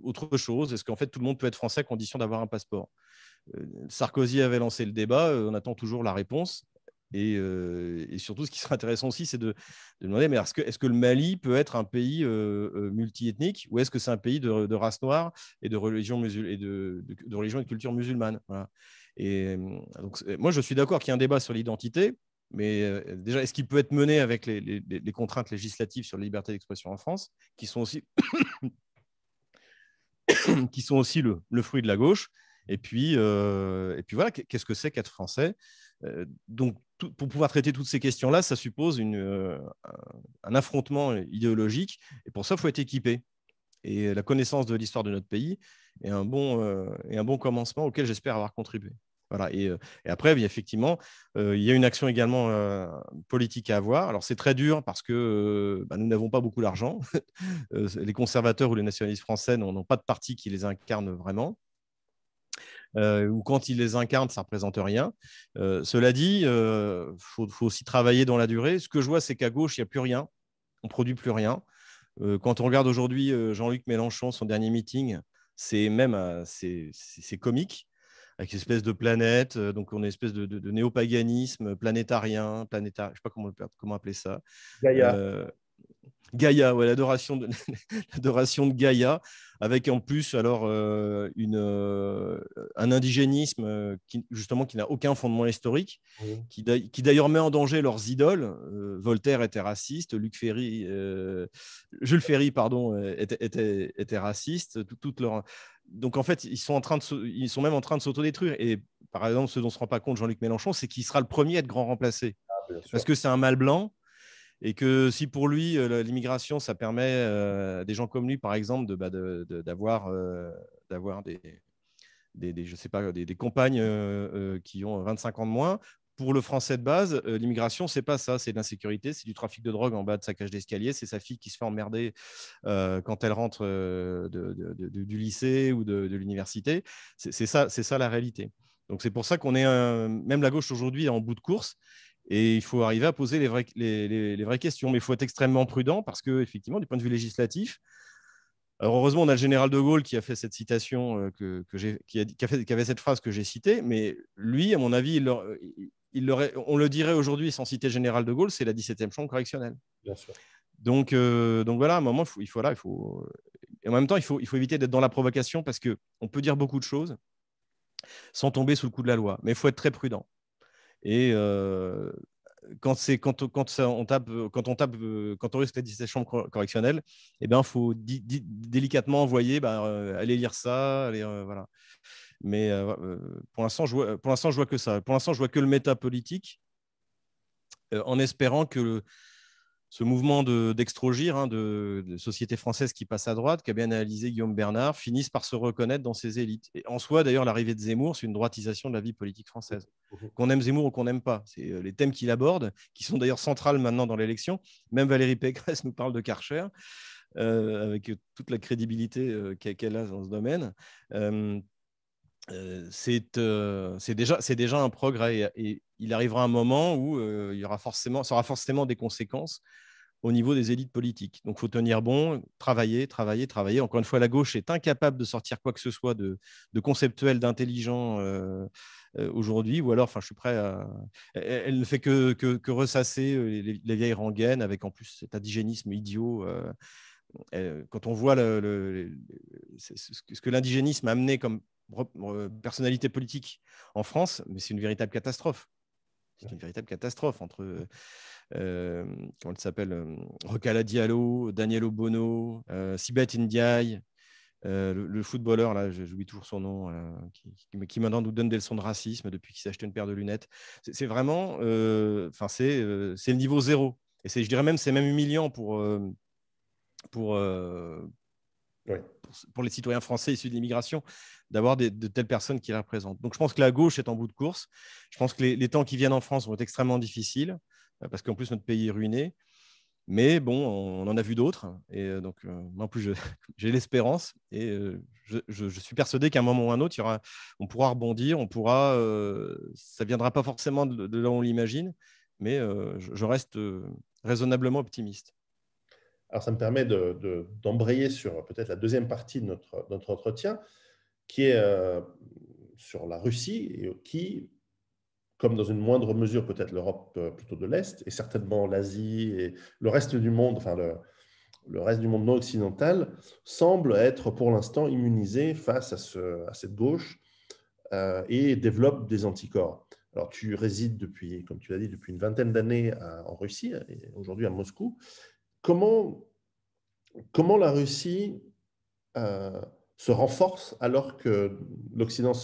[SPEAKER 2] autre chose? Est-ce qu'en fait tout le monde peut être français à condition d'avoir un passeport? Sarkozy avait lancé le débat, on attend toujours la réponse. Et surtout, ce qui serait intéressant aussi, c'est de demander, mais est-ce que le Mali peut être un pays multiethnique ou est-ce que c'est un pays de race noire et de religion, de religion et de culture musulmane? Voilà. Et donc, moi, je suis d'accord qu'il y a un débat sur l'identité, mais déjà, est-ce qu'il peut être mené avec les contraintes législatives sur la liberté d'expression en France, qui sont aussi, le fruit de la gauche? Et puis voilà, qu'est-ce que c'est qu'être français? Donc, pour pouvoir traiter toutes ces questions-là, ça suppose un affrontement idéologique. Et pour ça, il faut être équipé. Et la connaissance de l'histoire de notre pays est un bon commencement auquel j'espère avoir contribué. Voilà. Et après, effectivement, il y a une action également politique à avoir. Alors, c'est très dur parce que nous n'avons pas beaucoup d'argent. Les conservateurs ou les nationalistes français n'ont pas de parti qui les incarne vraiment. Ou quand ils les incarnent, ça ne représente rien. Cela dit, faut aussi travailler dans la durée. Ce que je vois, c'est qu'à gauche, il n'y a plus rien. On ne produit plus rien. Quand on regarde aujourd'hui Jean-Luc Mélenchon, son dernier meeting, c'est même c'est comique, avec une espèce de planète. Donc, on a une espèce de néopaganisme planétarien, je ne sais pas comment appeler ça.
[SPEAKER 1] Gaïa.
[SPEAKER 2] Euh, Gaïa, ouais, l'adoration de, l'adoration de Gaïa, avec en plus alors un indigénisme qui justement qui n'a aucun fondement historique,
[SPEAKER 1] Mhm.
[SPEAKER 2] qui d'ailleurs met en danger leurs idoles. Voltaire était raciste, Jules Ferry pardon était raciste, donc en fait ils sont même en train de s'autodétruire. Et par exemple, ce dont se rend pas compte Jean-Luc Mélenchon, c'est qu'il sera le premier à être grand remplacé,
[SPEAKER 1] Ah, bien
[SPEAKER 2] parce
[SPEAKER 1] sûr.
[SPEAKER 2] que c'est un mâle blanc. Et que si pour lui, l'immigration, ça permet à des gens comme lui, par exemple, d'avoir je sais pas, des compagnes qui ont 25 ans de moins, pour le français de base, l'immigration, c'est pas ça, c'est de l'insécurité, c'est du trafic de drogue en bas de sa cage d'escalier, c'est sa fille qui se fait emmerder quand elle rentre du lycée ou de l'université. C'est ça la réalité. Donc c'est pour ça qu'on est même la gauche aujourd'hui est en bout de course. Et il faut arriver à poser les vraies questions. Mais il faut être extrêmement prudent parce qu'effectivement, du point de vue législatif, alors heureusement, on a le général de Gaulle qui a fait cette citation, qui avait cette phrase que j'ai citée. Mais lui, à mon avis, on le dirait aujourd'hui sans citer le général de Gaulle, c'est la 17e chambre correctionnelle.
[SPEAKER 1] Bien sûr.
[SPEAKER 2] Donc voilà, à un moment, et en même temps, il faut éviter d'être dans la provocation parce qu'on peut dire beaucoup de choses sans tomber sous le coup de la loi. Mais il faut être très prudent. Et quand on risque la dissertation correctionnelle, eh ben, faut délicatement envoyer, allez lire ça, voilà. Mais pour l'instant, je vois que ça. Pour l'instant, je vois que le méta politique, en espérant que ce mouvement d'extrogir, de société française qui passe à droite, qu'a bien analysé Guillaume Bernard, finisse par se reconnaître dans ses élites. Et en soi, d'ailleurs, l'arrivée de Zemmour, c'est une droitisation de la vie politique française.
[SPEAKER 1] Mhm.
[SPEAKER 2] Qu'on aime Zemmour ou qu'on n'aime pas. C'est les thèmes qu'il aborde, qui sont d'ailleurs centrales maintenant dans l'élection. Même Valérie Pécresse nous parle de Karcher, avec toute la crédibilité qu'elle a dans ce domaine. C'est déjà un progrès. Et il arrivera un moment où ça aura forcément des conséquences au niveau des élites politiques. Donc, il faut tenir bon, travailler, travailler, travailler. Encore une fois, la gauche est incapable de sortir quoi que ce soit de conceptuel, d'intelligent aujourd'hui. Ou alors, je suis prêt à... Elle ne fait que ressasser les vieilles rengaines avec en plus cet indigénisme idiot. Quand on voit ce que l'indigénisme a amené comme personnalité politique en France, mais c'est une véritable catastrophe. C'est une véritable catastrophe entre, comment il s'appelle, Rocala Diallo, Daniel Obono, Sibeth Ndiaye, le footballeur, là, j'oublie toujours son nom, qui maintenant nous donne des leçons de racisme depuis qu'il s'est acheté une paire de lunettes. C'est vraiment, c'est le niveau zéro. Et je dirais même, c'est même humiliant pour,
[SPEAKER 1] Oui.
[SPEAKER 2] pour les citoyens français issus de l'immigration, d'avoir de telles personnes qui les représentent. Donc je pense que la gauche est en bout de course. Je pense que les temps qui viennent en France vont être extrêmement difficiles, parce qu'en plus notre pays est ruiné. Mais bon, on en a vu d'autres. Et donc, moi, en plus, j'ai l'espérance. Et je suis persuadé qu'à un moment ou à un autre, on pourra rebondir. Ça ne viendra pas forcément de là où on l'imagine. Mais je reste raisonnablement optimiste.
[SPEAKER 1] Alors, ça me permet d'embrayer sur peut-être la deuxième partie de notre entretien, qui est sur la Russie, et qui, comme dans une moindre mesure peut-être l'Europe plutôt de l'Est, et certainement l'Asie et le reste du monde, enfin le reste du monde non occidental, semble être pour l'instant immunisé face à cette gauche et développe des anticorps. Alors, tu résides depuis, comme tu l'as dit, depuis une vingtaine d'années en Russie, et aujourd'hui à Moscou. Comment la Russie euh, se renforce alors que l'Occident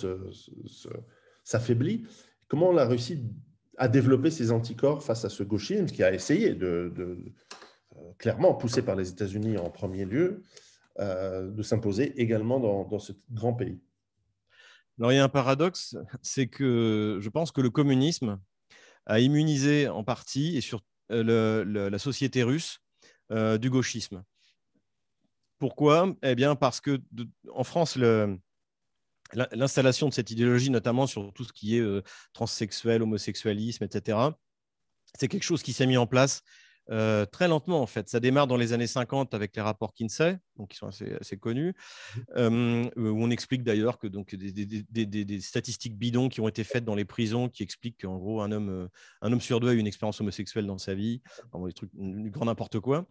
[SPEAKER 1] s'affaiblit? Comment la Russie a développé ses anticorps face à ce gauchisme qui a essayé clairement, poussé par les États-Unis en premier lieu, de s'imposer également dans ce grand pays?
[SPEAKER 2] Alors, il y a un paradoxe, c'est que je pense que le communisme a immunisé en partie et sur la société russe du gauchisme. Pourquoi? Eh bien, parce que en France, l'installation de cette idéologie, notamment sur tout ce qui est transsexuel, homosexualisme, etc., c'est quelque chose qui s'est mis en place très lentement, en fait. Ça démarre dans les années 50 avec les rapports Kinsey, donc qui sont assez connus, où on explique d'ailleurs que donc, des statistiques bidons qui ont été faites dans les prisons qui expliquent qu'en gros, un homme sur deux a eu une expérience homosexuelle dans sa vie, enfin, des trucs, du grand n'importe quoi.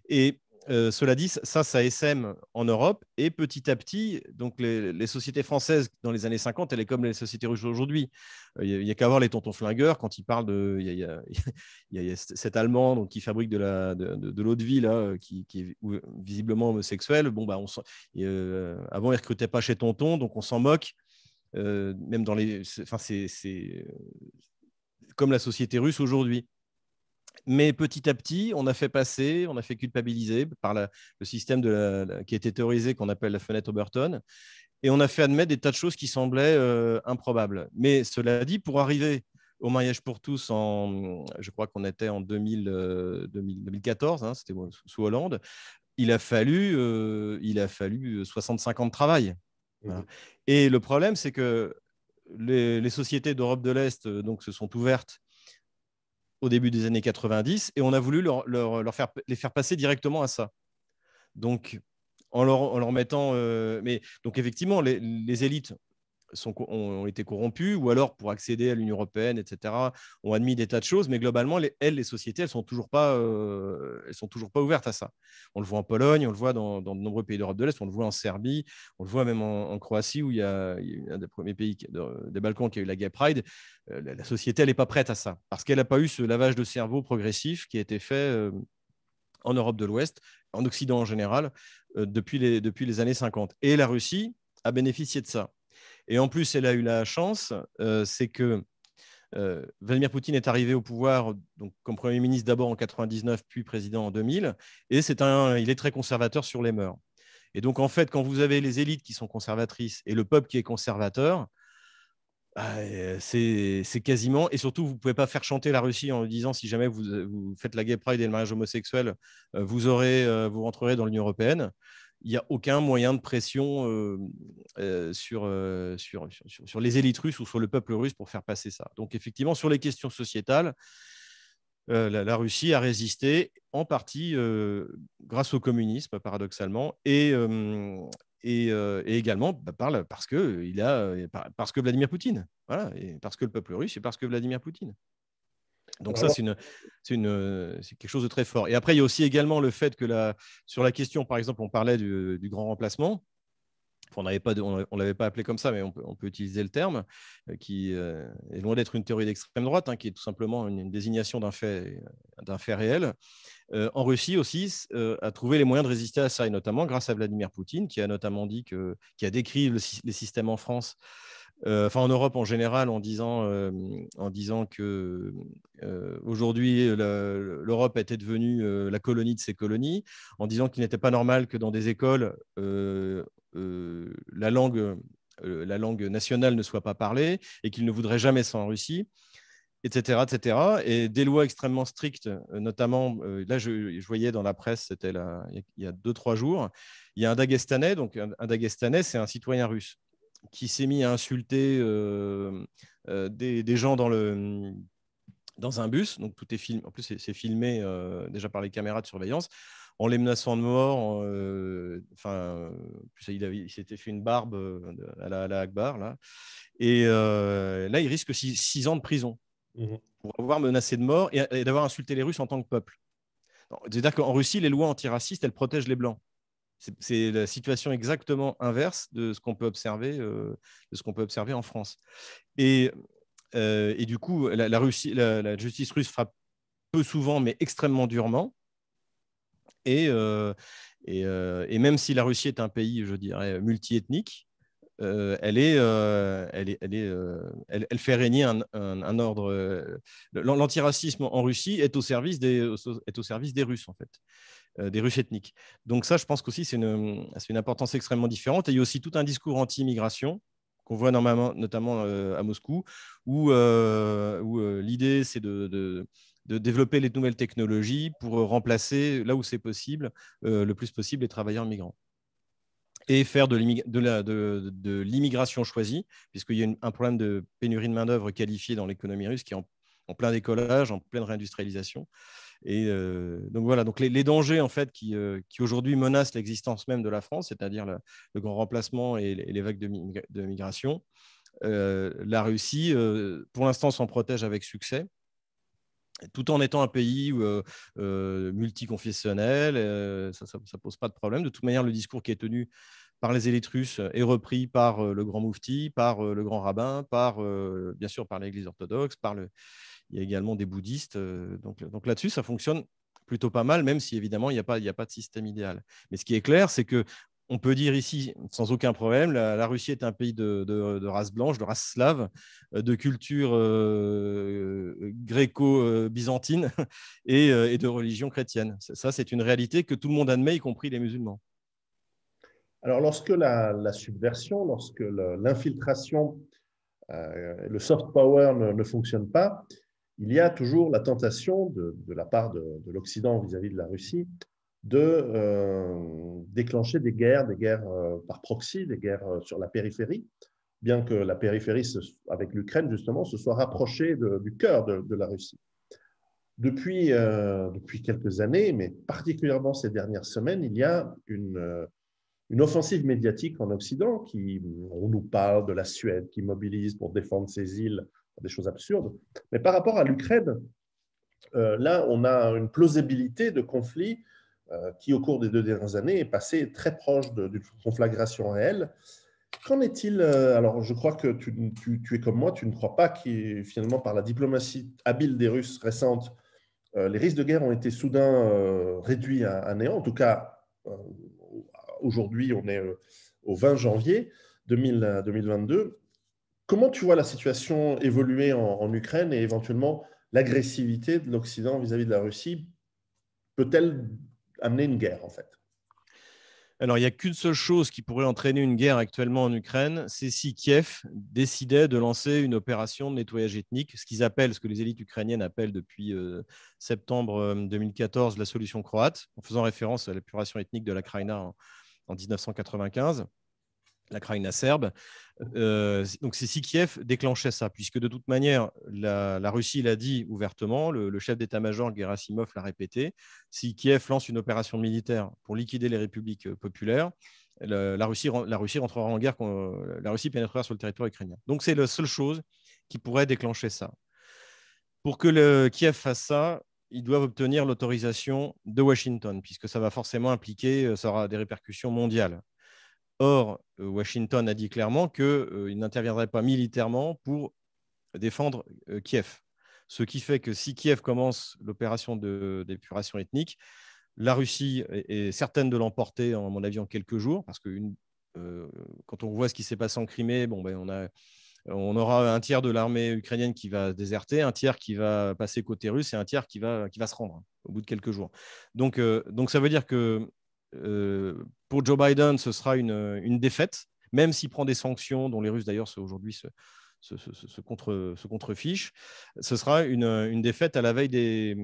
[SPEAKER 2] Et cela dit, ça essaime en Europe, et petit à petit, donc les sociétés françaises dans les années 50, elles sont comme les sociétés russes aujourd'hui. Il n'y a qu'à voir les tontons flingueurs quand ils parlent de. Il y a cet Allemand donc, qui fabrique de l'eau de vie, là, qui est visiblement homosexuel. Bon, bah, avant, ils ne recrutaient pas chez Tonton, donc on s'en moque. Même dans les. Enfin, c'est comme la société russe aujourd'hui. Mais petit à petit, on a fait culpabiliser par le système qui a été théorisé, qu'on appelle la fenêtre Overton, et on a fait admettre des tas de choses qui semblaient improbables. Mais cela dit, pour arriver au mariage pour tous, je crois qu'on était en 2014, hein, c'était sous Hollande, il a fallu 65 ans de travail. Voilà. Et le problème, c'est que les sociétés d'Europe de l'Est donc, se sont ouvertes au début des années 90, et on a voulu les faire passer directement à ça. Donc, en leur mettant... mais, donc, effectivement, les élites ont été corrompus, ou alors pour accéder à l'Union européenne, etc., ont admis des tas de choses, mais globalement, les sociétés, elles sont toujours pas ouvertes à ça. On le voit en Pologne, on le voit dans de nombreux pays d'Europe de l'Est, on le voit en Serbie, on le voit même en Croatie, où il y a un des premiers pays des Balkans qui a eu la Gay Pride. La société, elle n'est pas prête à ça, parce qu'elle n'a pas eu ce lavage de cerveau progressif qui a été fait en Europe de l'Ouest, en Occident en général, depuis les années 50. Et la Russie a bénéficié de ça. Et en plus, elle a eu la chance, c'est que Vladimir Poutine est arrivé au pouvoir donc, comme Premier ministre d'abord en 99, puis président en 2000, et il est très conservateur sur les mœurs. Et donc, en fait, quand vous avez les élites qui sont conservatrices et le peuple qui est conservateur, c'est quasiment... Et surtout, vous ne pouvez pas faire chanter la Russie en disant, si jamais vous faites la gay pride et le mariage homosexuel, vous rentrerez dans l'Union européenne. Il n'y a aucun moyen de pression sur les élites russes ou sur le peuple russe pour faire passer ça. Donc, effectivement, sur les questions sociétales, la Russie a résisté en partie grâce au communisme, paradoxalement, et également parce que Vladimir Poutine. Voilà, et parce que le peuple russe et parce que Vladimir Poutine. Donc ça, c'est quelque chose de très fort. Et après, il y a aussi également le fait que sur la question, par exemple, on parlait du grand remplacement. On ne l'avait pas appelé comme ça, mais on peut utiliser le terme, qui est loin d'être une théorie d'extrême droite, hein, qui est tout simplement une désignation d'un fait réel. En Russie aussi, a trouvé les moyens de résister à ça, et notamment grâce à Vladimir Poutine, qui a notamment qui a décrit les systèmes en France, en Europe en général, en disant que aujourd'hui l'Europe était devenue la colonie de ses colonies, en disant qu'il n'était pas normal que dans des écoles la langue nationale ne soit pas parlée, et qu'il ne voudrait jamais ça en Russie, etc., etc. Et des lois extrêmement strictes, notamment, là, je voyais dans la presse, c'était il y a 2-3 jours, il y a un Daguestanais, donc un Daguestanais, c'est un citoyen russe, qui s'est mis à insulter des gens dans un bus, donc tout est filmé, en plus c'est filmé déjà par les caméras de surveillance, en les menaçant de mort. Il s'était fait une barbe à la Akbar, là. Et là, il risque 6 ans de prison pour avoir menacé de mort et d'avoir insulté les Russes en tant que peuple. C'est-à-dire qu'en Russie, les lois antiracistes, elles protègent les Blancs. C'est la situation exactement inverse de ce qu'on peut observer, en France. Et du coup, la justice russe frappe peu souvent, mais extrêmement durement. Et même si la Russie est un pays, je dirais, multiethnique, elle fait régner un ordre. L'antiracisme en Russie est au service des Russes, en fait, des Russes ethniques. Donc ça, je pense qu'aussi, c'est une importance extrêmement différente. Et il y a aussi tout un discours anti-immigration qu'on voit notamment à Moscou, où l'idée, c'est de développer les nouvelles technologies pour remplacer, là où c'est possible, le plus possible, les travailleurs migrants. Et faire de l'immigration choisie, puisqu'il y a un problème de pénurie de main-d'œuvre qualifiée dans l'économie russe qui en plein décollage, en pleine réindustrialisation. Et donc voilà, donc les dangers en fait qui aujourd'hui menacent l'existence même de la France, c'est-à-dire le grand remplacement et les vagues de migration. La Russie, pour l'instant, s'en protège avec succès, tout en étant un pays multiconfessionnel. Ça ne pose pas de problème. De toute manière, le discours qui est tenu par les élites russes est repris par le grand moufti, par le grand rabbin, bien sûr par l'Église orthodoxe, il y a également des bouddhistes. Donc là-dessus, ça fonctionne plutôt pas mal, même si évidemment, il n'y a pas de système idéal. Mais ce qui est clair, c'est que on peut dire ici, sans aucun problème, la Russie est un pays de race blanche, de race slave, de culture gréco-byzantine et de religion chrétienne. Ça, c'est une réalité que tout le monde admet, y compris les musulmans.
[SPEAKER 1] Alors, lorsque la subversion, lorsque l'infiltration, le soft power ne fonctionne pas, il y a toujours la tentation de la part de l'Occident vis-à-vis de la Russie de déclencher des guerres par proxy, des guerres sur la périphérie, bien que la périphérie, avec l'Ukraine, justement, se soit rapprochée du cœur de la Russie. Depuis quelques années, mais particulièrement ces dernières semaines, il y a une offensive médiatique en Occident on nous parle de la Suède qui mobilise pour défendre ses îles, des choses absurdes. Mais par rapport à l'Ukraine, là, on a une plausibilité de conflit qui, au cours des 2 dernières années, est passé très proche d'une conflagration réelle. Qu'en est-il Alors, je crois que tu es comme moi, tu ne crois pas que finalement, par la diplomatie habile des Russes récentes, les risques de guerre ont été soudain réduits à néant. En tout cas, aujourd'hui, on est au 20 janvier 2022. Comment tu vois la situation évoluer en Ukraine et éventuellement l'agressivité de l'Occident vis-à-vis de la Russie peut-elle amener une guerre, en fait?
[SPEAKER 2] Alors, il n'y a qu'une seule chose qui pourrait entraîner une guerre actuellement en Ukraine, c'est si Kiev décidait de lancer une opération de nettoyage ethnique, ce que les élites ukrainiennes appellent depuis septembre 2014 la solution croate, en faisant référence à l'épuration ethnique de la Krajina en 1995. La Krajina serbe. Donc, c'est si Kiev déclenchait ça, puisque de toute manière, la Russie l'a dit ouvertement, le chef d'état-major Gerasimov l'a répété, si Kiev lance une opération militaire pour liquider les républiques populaires, la Russie rentrera en guerre, la Russie pénétrera sur le territoire ukrainien. Donc, c'est la seule chose qui pourrait déclencher ça. Pour que Kiev fasse ça, ils doivent obtenir l'autorisation de Washington, puisque ça va forcément impliquer, ça aura des répercussions mondiales. Or, Washington a dit clairement qu'il n'interviendrait pas militairement pour défendre Kiev. Ce qui fait que si Kiev commence l'opération d'épuration ethnique, la Russie est certaine de l'emporter, à mon avis, en quelques jours, parce que quand on voit ce qui s'est passé en Crimée, on aura un tiers de l'armée ukrainienne qui va déserter, un tiers qui va passer côté russe et un tiers qui va se rendre au bout de quelques jours. Donc ça veut dire que pour Joe Biden, ce sera une défaite, même s'il prend des sanctions, dont les Russes d'ailleurs aujourd'hui se contrefichent. Ce sera une défaite à la veille des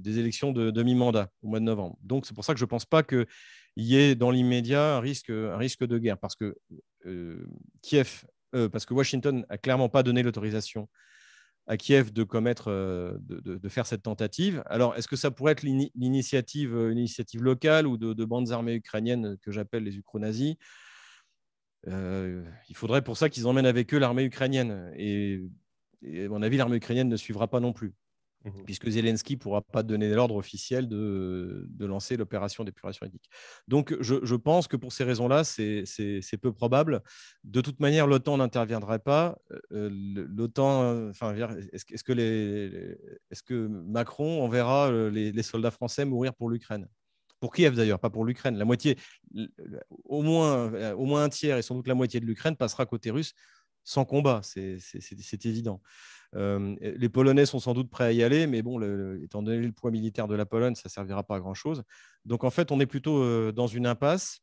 [SPEAKER 2] élections de mi-mandat au mois de novembre. Donc c'est pour ça que je ne pense pas qu'il y ait dans l'immédiat un risque de guerre, parce que parce que Washington n'a clairement pas donné l'autorisation à Kiev de faire cette tentative. Alors, est-ce que ça pourrait être une initiative locale ou de bandes armées ukrainiennes que j'appelle les ukro-nazis? Il faudrait pour ça qu'ils emmènent avec eux l'armée ukrainienne. Et à mon avis, l'armée ukrainienne ne suivra pas non plus, puisque Zelensky ne pourra pas donner l'ordre officiel de lancer l'opération d'épuration ethnique. Donc, je pense que pour ces raisons-là, c'est peu probable. De toute manière, l'OTAN n'interviendrait pas. L'OTAN, est-ce que Macron enverra les soldats français mourir pour l'Ukraine? Pour Kiev d'ailleurs, pas pour l'Ukraine. La moitié, au moins un tiers et sans doute la moitié de l'Ukraine passera côté russe sans combat, c'est évident. Les Polonais sont sans doute prêts à y aller, mais bon, étant donné le poids militaire de la Pologne, ça ne servira pas à grand-chose. Donc en fait, on est plutôt dans une impasse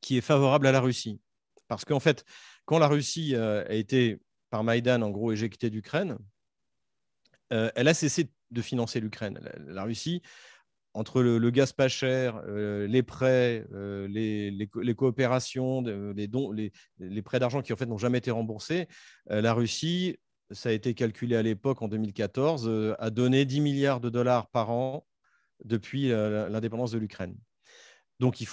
[SPEAKER 2] qui est favorable à la Russie. Parce qu'en fait, quand la Russie a été, par Maïdan, en gros, éjectée d'Ukraine, elle a cessé de financer l'Ukraine. La Russie, entre le gaz pas cher, les prêts, les coopérations, les dons, les prêts d'argent qui en fait n'ont jamais été remboursés, la Russie ça a été calculé à l'époque, en 2014, a donné 10 milliards de dollars par an depuis l'indépendance de l'Ukraine. Donc, il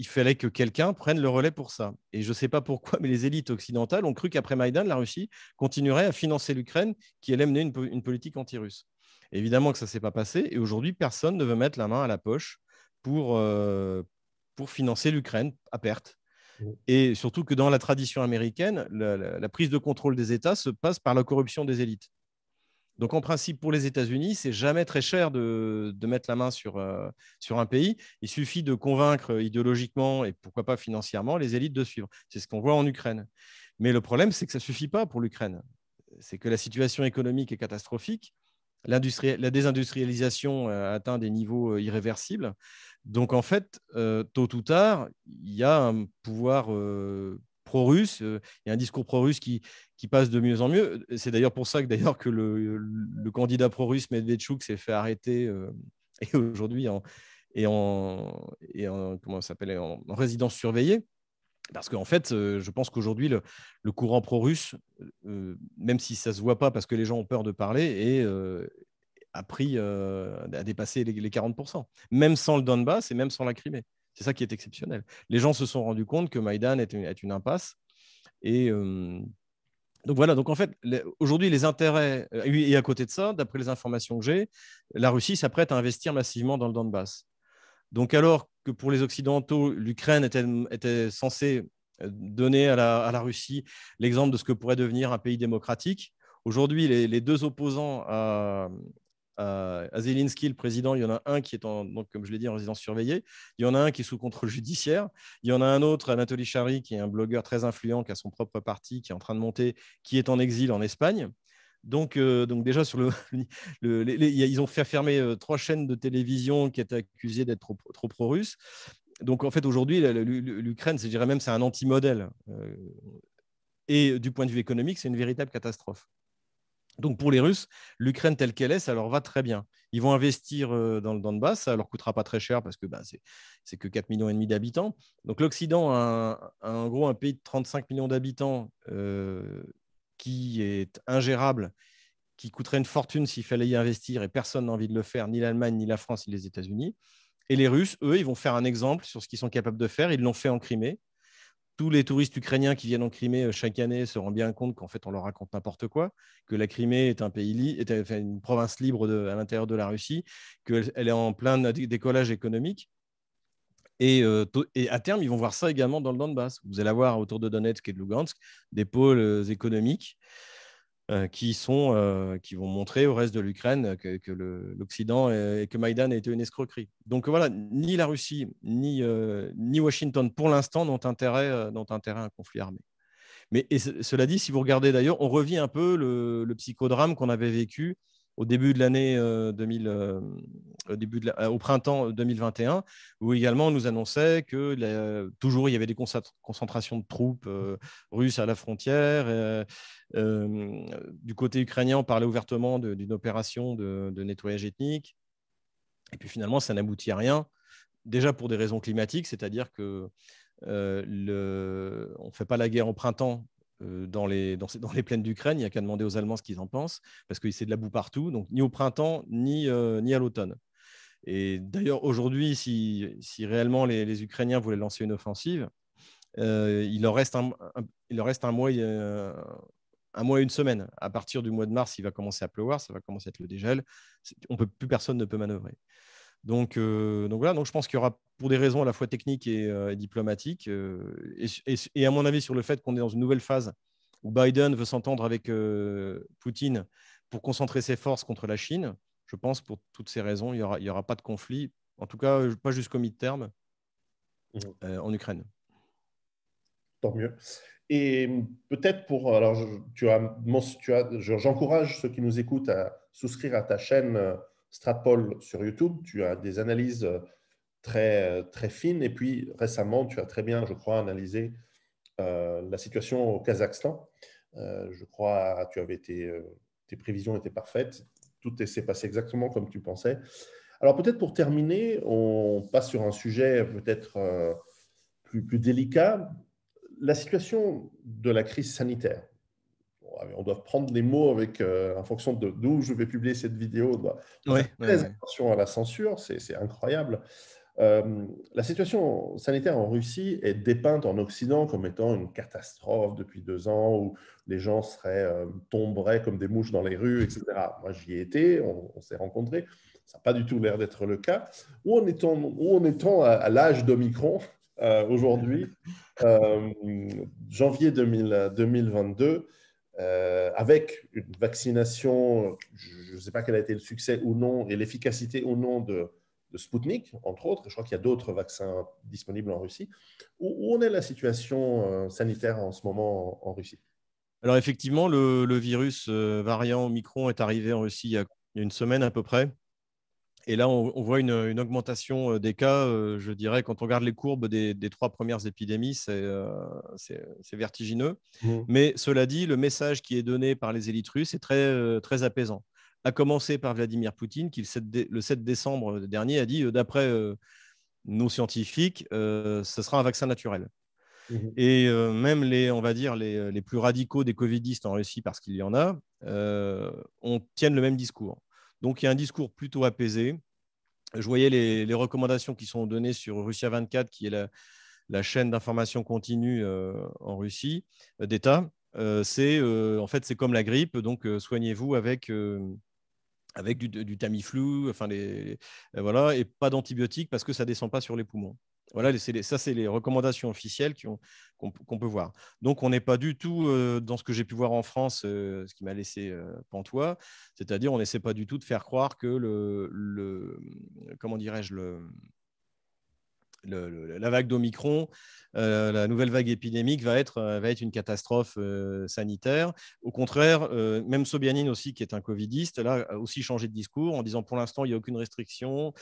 [SPEAKER 2] fallait que quelqu'un prenne le relais pour ça. Et je ne sais pas pourquoi, mais les élites occidentales ont cru qu'après Maïdan, la Russie continuerait à financer l'Ukraine, qui allait mener une politique anti-russe. Évidemment que ça ne s'est pas passé. Et aujourd'hui, personne ne veut mettre la main à la poche pour financer l'Ukraine à perte. Et surtout que dans la tradition américaine, la prise de contrôle des États se passe par la corruption des élites. Donc, en principe, pour les États-Unis, c'est jamais très cher de mettre la main sur un pays. Il suffit de convaincre idéologiquement et pourquoi pas financièrement les élites de suivre. C'est ce qu'on voit en Ukraine. Mais le problème, c'est que ça ne suffit pas pour l'Ukraine. C'est que la situation économique est catastrophique. La désindustrialisation a atteint des niveaux irréversibles. Donc, en fait, tôt ou tard, il y a un pouvoir pro-russe, il y a un discours pro-russe qui passe de mieux en mieux. C'est d'ailleurs pour ça que le candidat pro-russe Medvedchuk s'est fait arrêter et aujourd'hui comment ça s'appelle, en résidence surveillée. Parce qu'en fait, je pense qu'aujourd'hui, le courant pro-russe, même si ça ne se voit pas parce que les gens ont peur de parler, a dépassé les 40%, même sans le Donbass et même sans la Crimée. C'est ça qui est exceptionnel. Les gens se sont rendus compte que Maïdan est une impasse. Et donc voilà, donc en fait, aujourd'hui, les intérêts, et à côté de ça, d'après les informations que j'ai, la Russie s'apprête à investir massivement dans le Donbass. Donc alors que pour les Occidentaux, l'Ukraine était censée donner à la Russie l'exemple de ce que pourrait devenir un pays démocratique, aujourd'hui, les deux opposants à Zelensky, le président, il y en a un qui est, donc, comme je l'ai dit, en résidence surveillée. Il y en a un qui est sous contrôle judiciaire. Il y en a un autre, Anatoly Chari, qui est un blogueur très influent, qui a son propre parti, qui est en train de monter, qui est en exil en Espagne. Donc déjà, ils ont fait fermer 3 chaînes de télévision qui étaient accusées d'être trop pro-russes. Donc, en fait, aujourd'hui, l'Ukraine, je dirais même, c'est un anti-modèle. Et du point de vue économique, c'est une véritable catastrophe. Donc, pour les Russes, l'Ukraine telle qu'elle est, ça leur va très bien. Ils vont investir dans le Donbass, ça ne leur coûtera pas très cher parce que c'est que 4,5 millions d'habitants. Donc, l'Occident a en gros un pays de 35 millions d'habitants qui est ingérable, qui coûterait une fortune s'il fallait y investir et personne n'a envie de le faire, ni l'Allemagne, ni la France, ni les États-Unis. Et les Russes, eux, ils vont faire un exemple sur ce qu'ils sont capables de faire. Ils l'ont fait en Crimée. Tous les touristes ukrainiens qui viennent en Crimée chaque année se rendent bien compte qu'en fait, on leur raconte n'importe quoi, que la Crimée est un pays une province libre à l'intérieur de la Russie, qu'elle est en plein décollage économique. Et à terme, ils vont voir ça également dans le Donbass. Vous allez avoir autour de Donetsk et de Lugansk des pôles économiques qui vont montrer au reste de l'Ukraine que l'Occident et que Maïdan a été une escroquerie. Donc voilà, ni la Russie ni Washington, pour l'instant, n'ont intérêt à un conflit armé. Mais cela dit, si vous regardez d'ailleurs, on revit un peu le psychodrame qu'on avait vécu au début de l'année 2000, au printemps 2021, où également on nous annonçait que toujours il y avait des concentrations de troupes russes à la frontière. Du côté ukrainien, on parlait ouvertement d'une opération de nettoyage ethnique. Et puis finalement, ça n'aboutit à rien. Déjà pour des raisons climatiques, c'est-à-dire que on ne fait pas la guerre au printemps dans les plaines d'Ukraine. Il n'y a qu'à demander aux Allemands ce qu'ils en pensent, parce que c'est de la boue partout, donc ni au printemps, ni à l'automne. Et d'ailleurs, aujourd'hui, si réellement les Ukrainiens voulaient lancer une offensive, il leur reste un mois et une semaine. À partir du mois de mars, il va commencer à pleuvoir, ça va commencer à être le dégel. Plus personne ne peut manœuvrer. Donc voilà, donc je pense qu'il y aura, pour des raisons à la fois techniques et diplomatiques, et à mon avis sur le fait qu'on est dans une nouvelle phase où Biden veut s'entendre avec Poutine pour concentrer ses forces contre la Chine, je pense pour toutes ces raisons, il y aura pas de conflit, en tout cas pas jusqu'au mi-terme en Ukraine.
[SPEAKER 1] Tant mieux. Et peut-être alors j'encourage ceux qui nous écoutent à souscrire à ta chaîne Stratpol sur YouTube. Tu as des analyses très, très fines. Et puis récemment, tu as très bien, je crois, analysé la situation au Kazakhstan. Je crois que tes prévisions étaient parfaites. Tout s'est passé exactement comme tu pensais. Alors peut-être pour terminer, on passe sur un sujet peut-être plus délicat. La situation de la crise sanitaire. on doit prendre les mots en fonction d'où je vais publier cette vidéo. On doit faire très attention à la censure, c'est incroyable. La situation sanitaire en Russie est dépeinte en Occident comme étant une catastrophe depuis 2 ans où les gens tomberaient comme des mouches dans les rues, etc. Moi, j'y ai été, on s'est rencontrés. Ça n'a pas du tout l'air d'être le cas. Où en est-on à l'âge d'Omicron aujourd'hui, janvier 2022, avec une vaccination, je ne sais pas quel a été le succès ou non et l'efficacité ou non de Sputnik, entre autres. Je crois qu'il y a d'autres vaccins disponibles en Russie. Où en est la situation sanitaire en ce moment en Russie?
[SPEAKER 2] Alors effectivement, le virus variant Omicron est arrivé en Russie il y a une semaine à peu près. Et là, on voit une augmentation des cas. Je dirais, quand on regarde les courbes des 3 premières épidémies, c'est vertigineux. Mais cela dit, le message qui est donné par les élites russes est très apaisant. À commencer par Vladimir Poutine, qui le 7 décembre dernier a dit, d'après nos scientifiques, ce sera un vaccin naturel. Et même on va dire, les plus radicaux des covidistes en Russie, parce qu'il y en a, tiennent le même discours. Donc, il y a un discours plutôt apaisé. Je voyais les recommandations qui sont données sur Russia 24, qui est la chaîne d'information continue en Russie d'État. En fait, c'est comme la grippe, donc soignez-vous avec du Tamiflu, enfin voilà, et pas d'antibiotiques parce que ça ne descend pas sur les poumons. Voilà, ça, c'est les recommandations officielles qu'on peut voir. Donc, on n'est pas du tout dans ce que j'ai pu voir en France, ce qui m'a laissé pantois, c'est-à-dire on n'essaie pas du tout de faire croire que comment dirais-je, la vague d'Omicron, la nouvelle vague épidémique va être une catastrophe sanitaire. Au contraire, même Sobyanin aussi, qui est un covidiste, là, a aussi changé de discours en disant pour l'instant, il n'y a aucune restriction,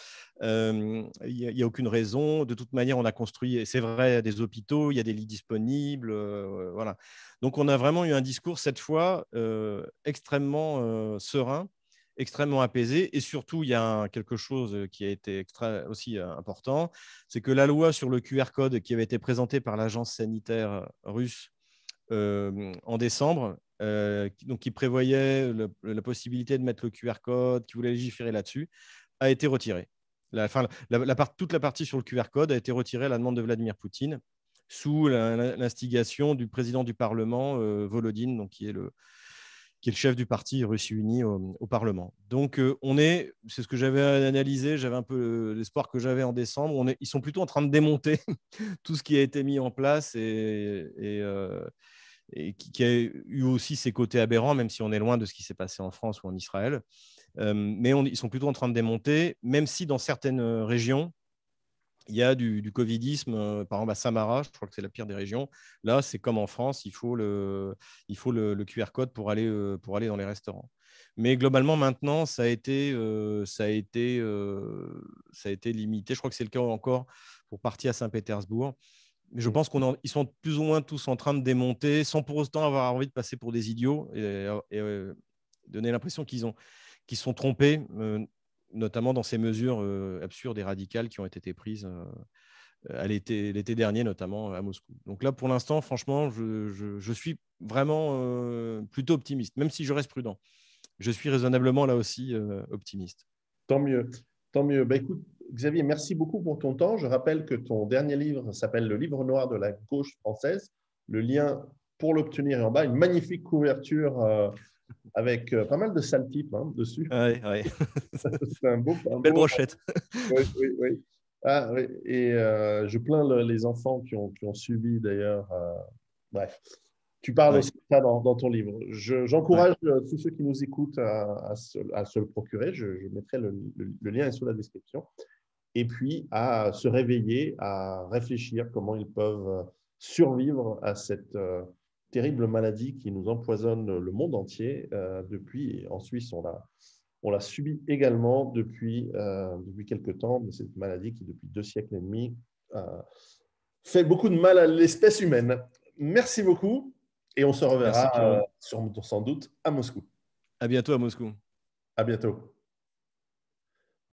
[SPEAKER 2] il n'y a aucune raison. De toute manière, on a construit, c'est vrai, des hôpitaux, il y a des lits disponibles. Voilà. Donc, on a vraiment eu un discours, cette fois, extrêmement serein, extrêmement apaisé. Et surtout, il y a quelque chose qui a été aussi important, c'est que la loi sur le QR code qui avait été présentée par l'agence sanitaire russe en décembre, donc qui prévoyait la possibilité de mettre le QR code, qui voulait légiférer là-dessus, a été retirée. Toute la partie sur le QR code a été retirée à la demande de Vladimir Poutine, sous l'instigation du président du Parlement, Volodine, donc qui est le chef du parti Russie Unie au Parlement. Donc, c'est ce que j'avais analysé, j'avais un peu l'espoir que j'avais en décembre. Ils sont plutôt en train de démonter tout ce qui a été mis en place et qui a eu aussi ses côtés aberrants, même si on est loin de ce qui s'est passé en France ou en Israël. Mais ils sont plutôt en train de démonter, même si dans certaines régions, il y a du covidisme, par exemple à Samara, je crois que c'est la pire des régions. Là, c'est comme en France, il faut le QR code pour aller dans les restaurants. Mais globalement, maintenant, ça a été limité. Je crois que c'est le cas encore pour partir à Saint-Pétersbourg. Mais je pense qu'ils sont plus ou moins tous en train de démonter, sans pour autant avoir envie de passer pour des idiots et donner l'impression qu'ils se sont trompés, notamment dans ces mesures absurdes et radicales qui ont été prises l'été dernier, notamment à Moscou. Donc là, pour l'instant, franchement, je suis vraiment plutôt optimiste, même si je reste prudent. Je suis raisonnablement là aussi optimiste.
[SPEAKER 1] Tant mieux, tant mieux. Bah, écoute, Xavier, merci beaucoup pour ton temps. Je rappelle que ton dernier livre s'appelle Le Livre noir de la gauche française. Le lien pour l'obtenir est en bas. Une magnifique couverture avec pas mal de sales types dessus.
[SPEAKER 2] Ouais.
[SPEAKER 1] C'est un beau.
[SPEAKER 2] Belle brochette.
[SPEAKER 1] Oui, oui, oui. Ah, oui. Et je plains les enfants qui ont subi d'ailleurs. Bref, tu parles aussi de ça dans ton livre. J'encourage tous ceux qui nous écoutent à se le procurer. Je mettrai le lien sous la description. Et puis à se réveiller, à réfléchir comment ils peuvent survivre à cette terrible maladie qui nous empoisonne le monde entier depuis. En Suisse, on l'a subi également depuis quelque temps, mais cette maladie qui, depuis 2 siècles et demi, fait beaucoup de mal à l'espèce humaine. Merci beaucoup et on se reverra sans doute à Moscou.
[SPEAKER 2] À bientôt à Moscou.
[SPEAKER 1] À bientôt.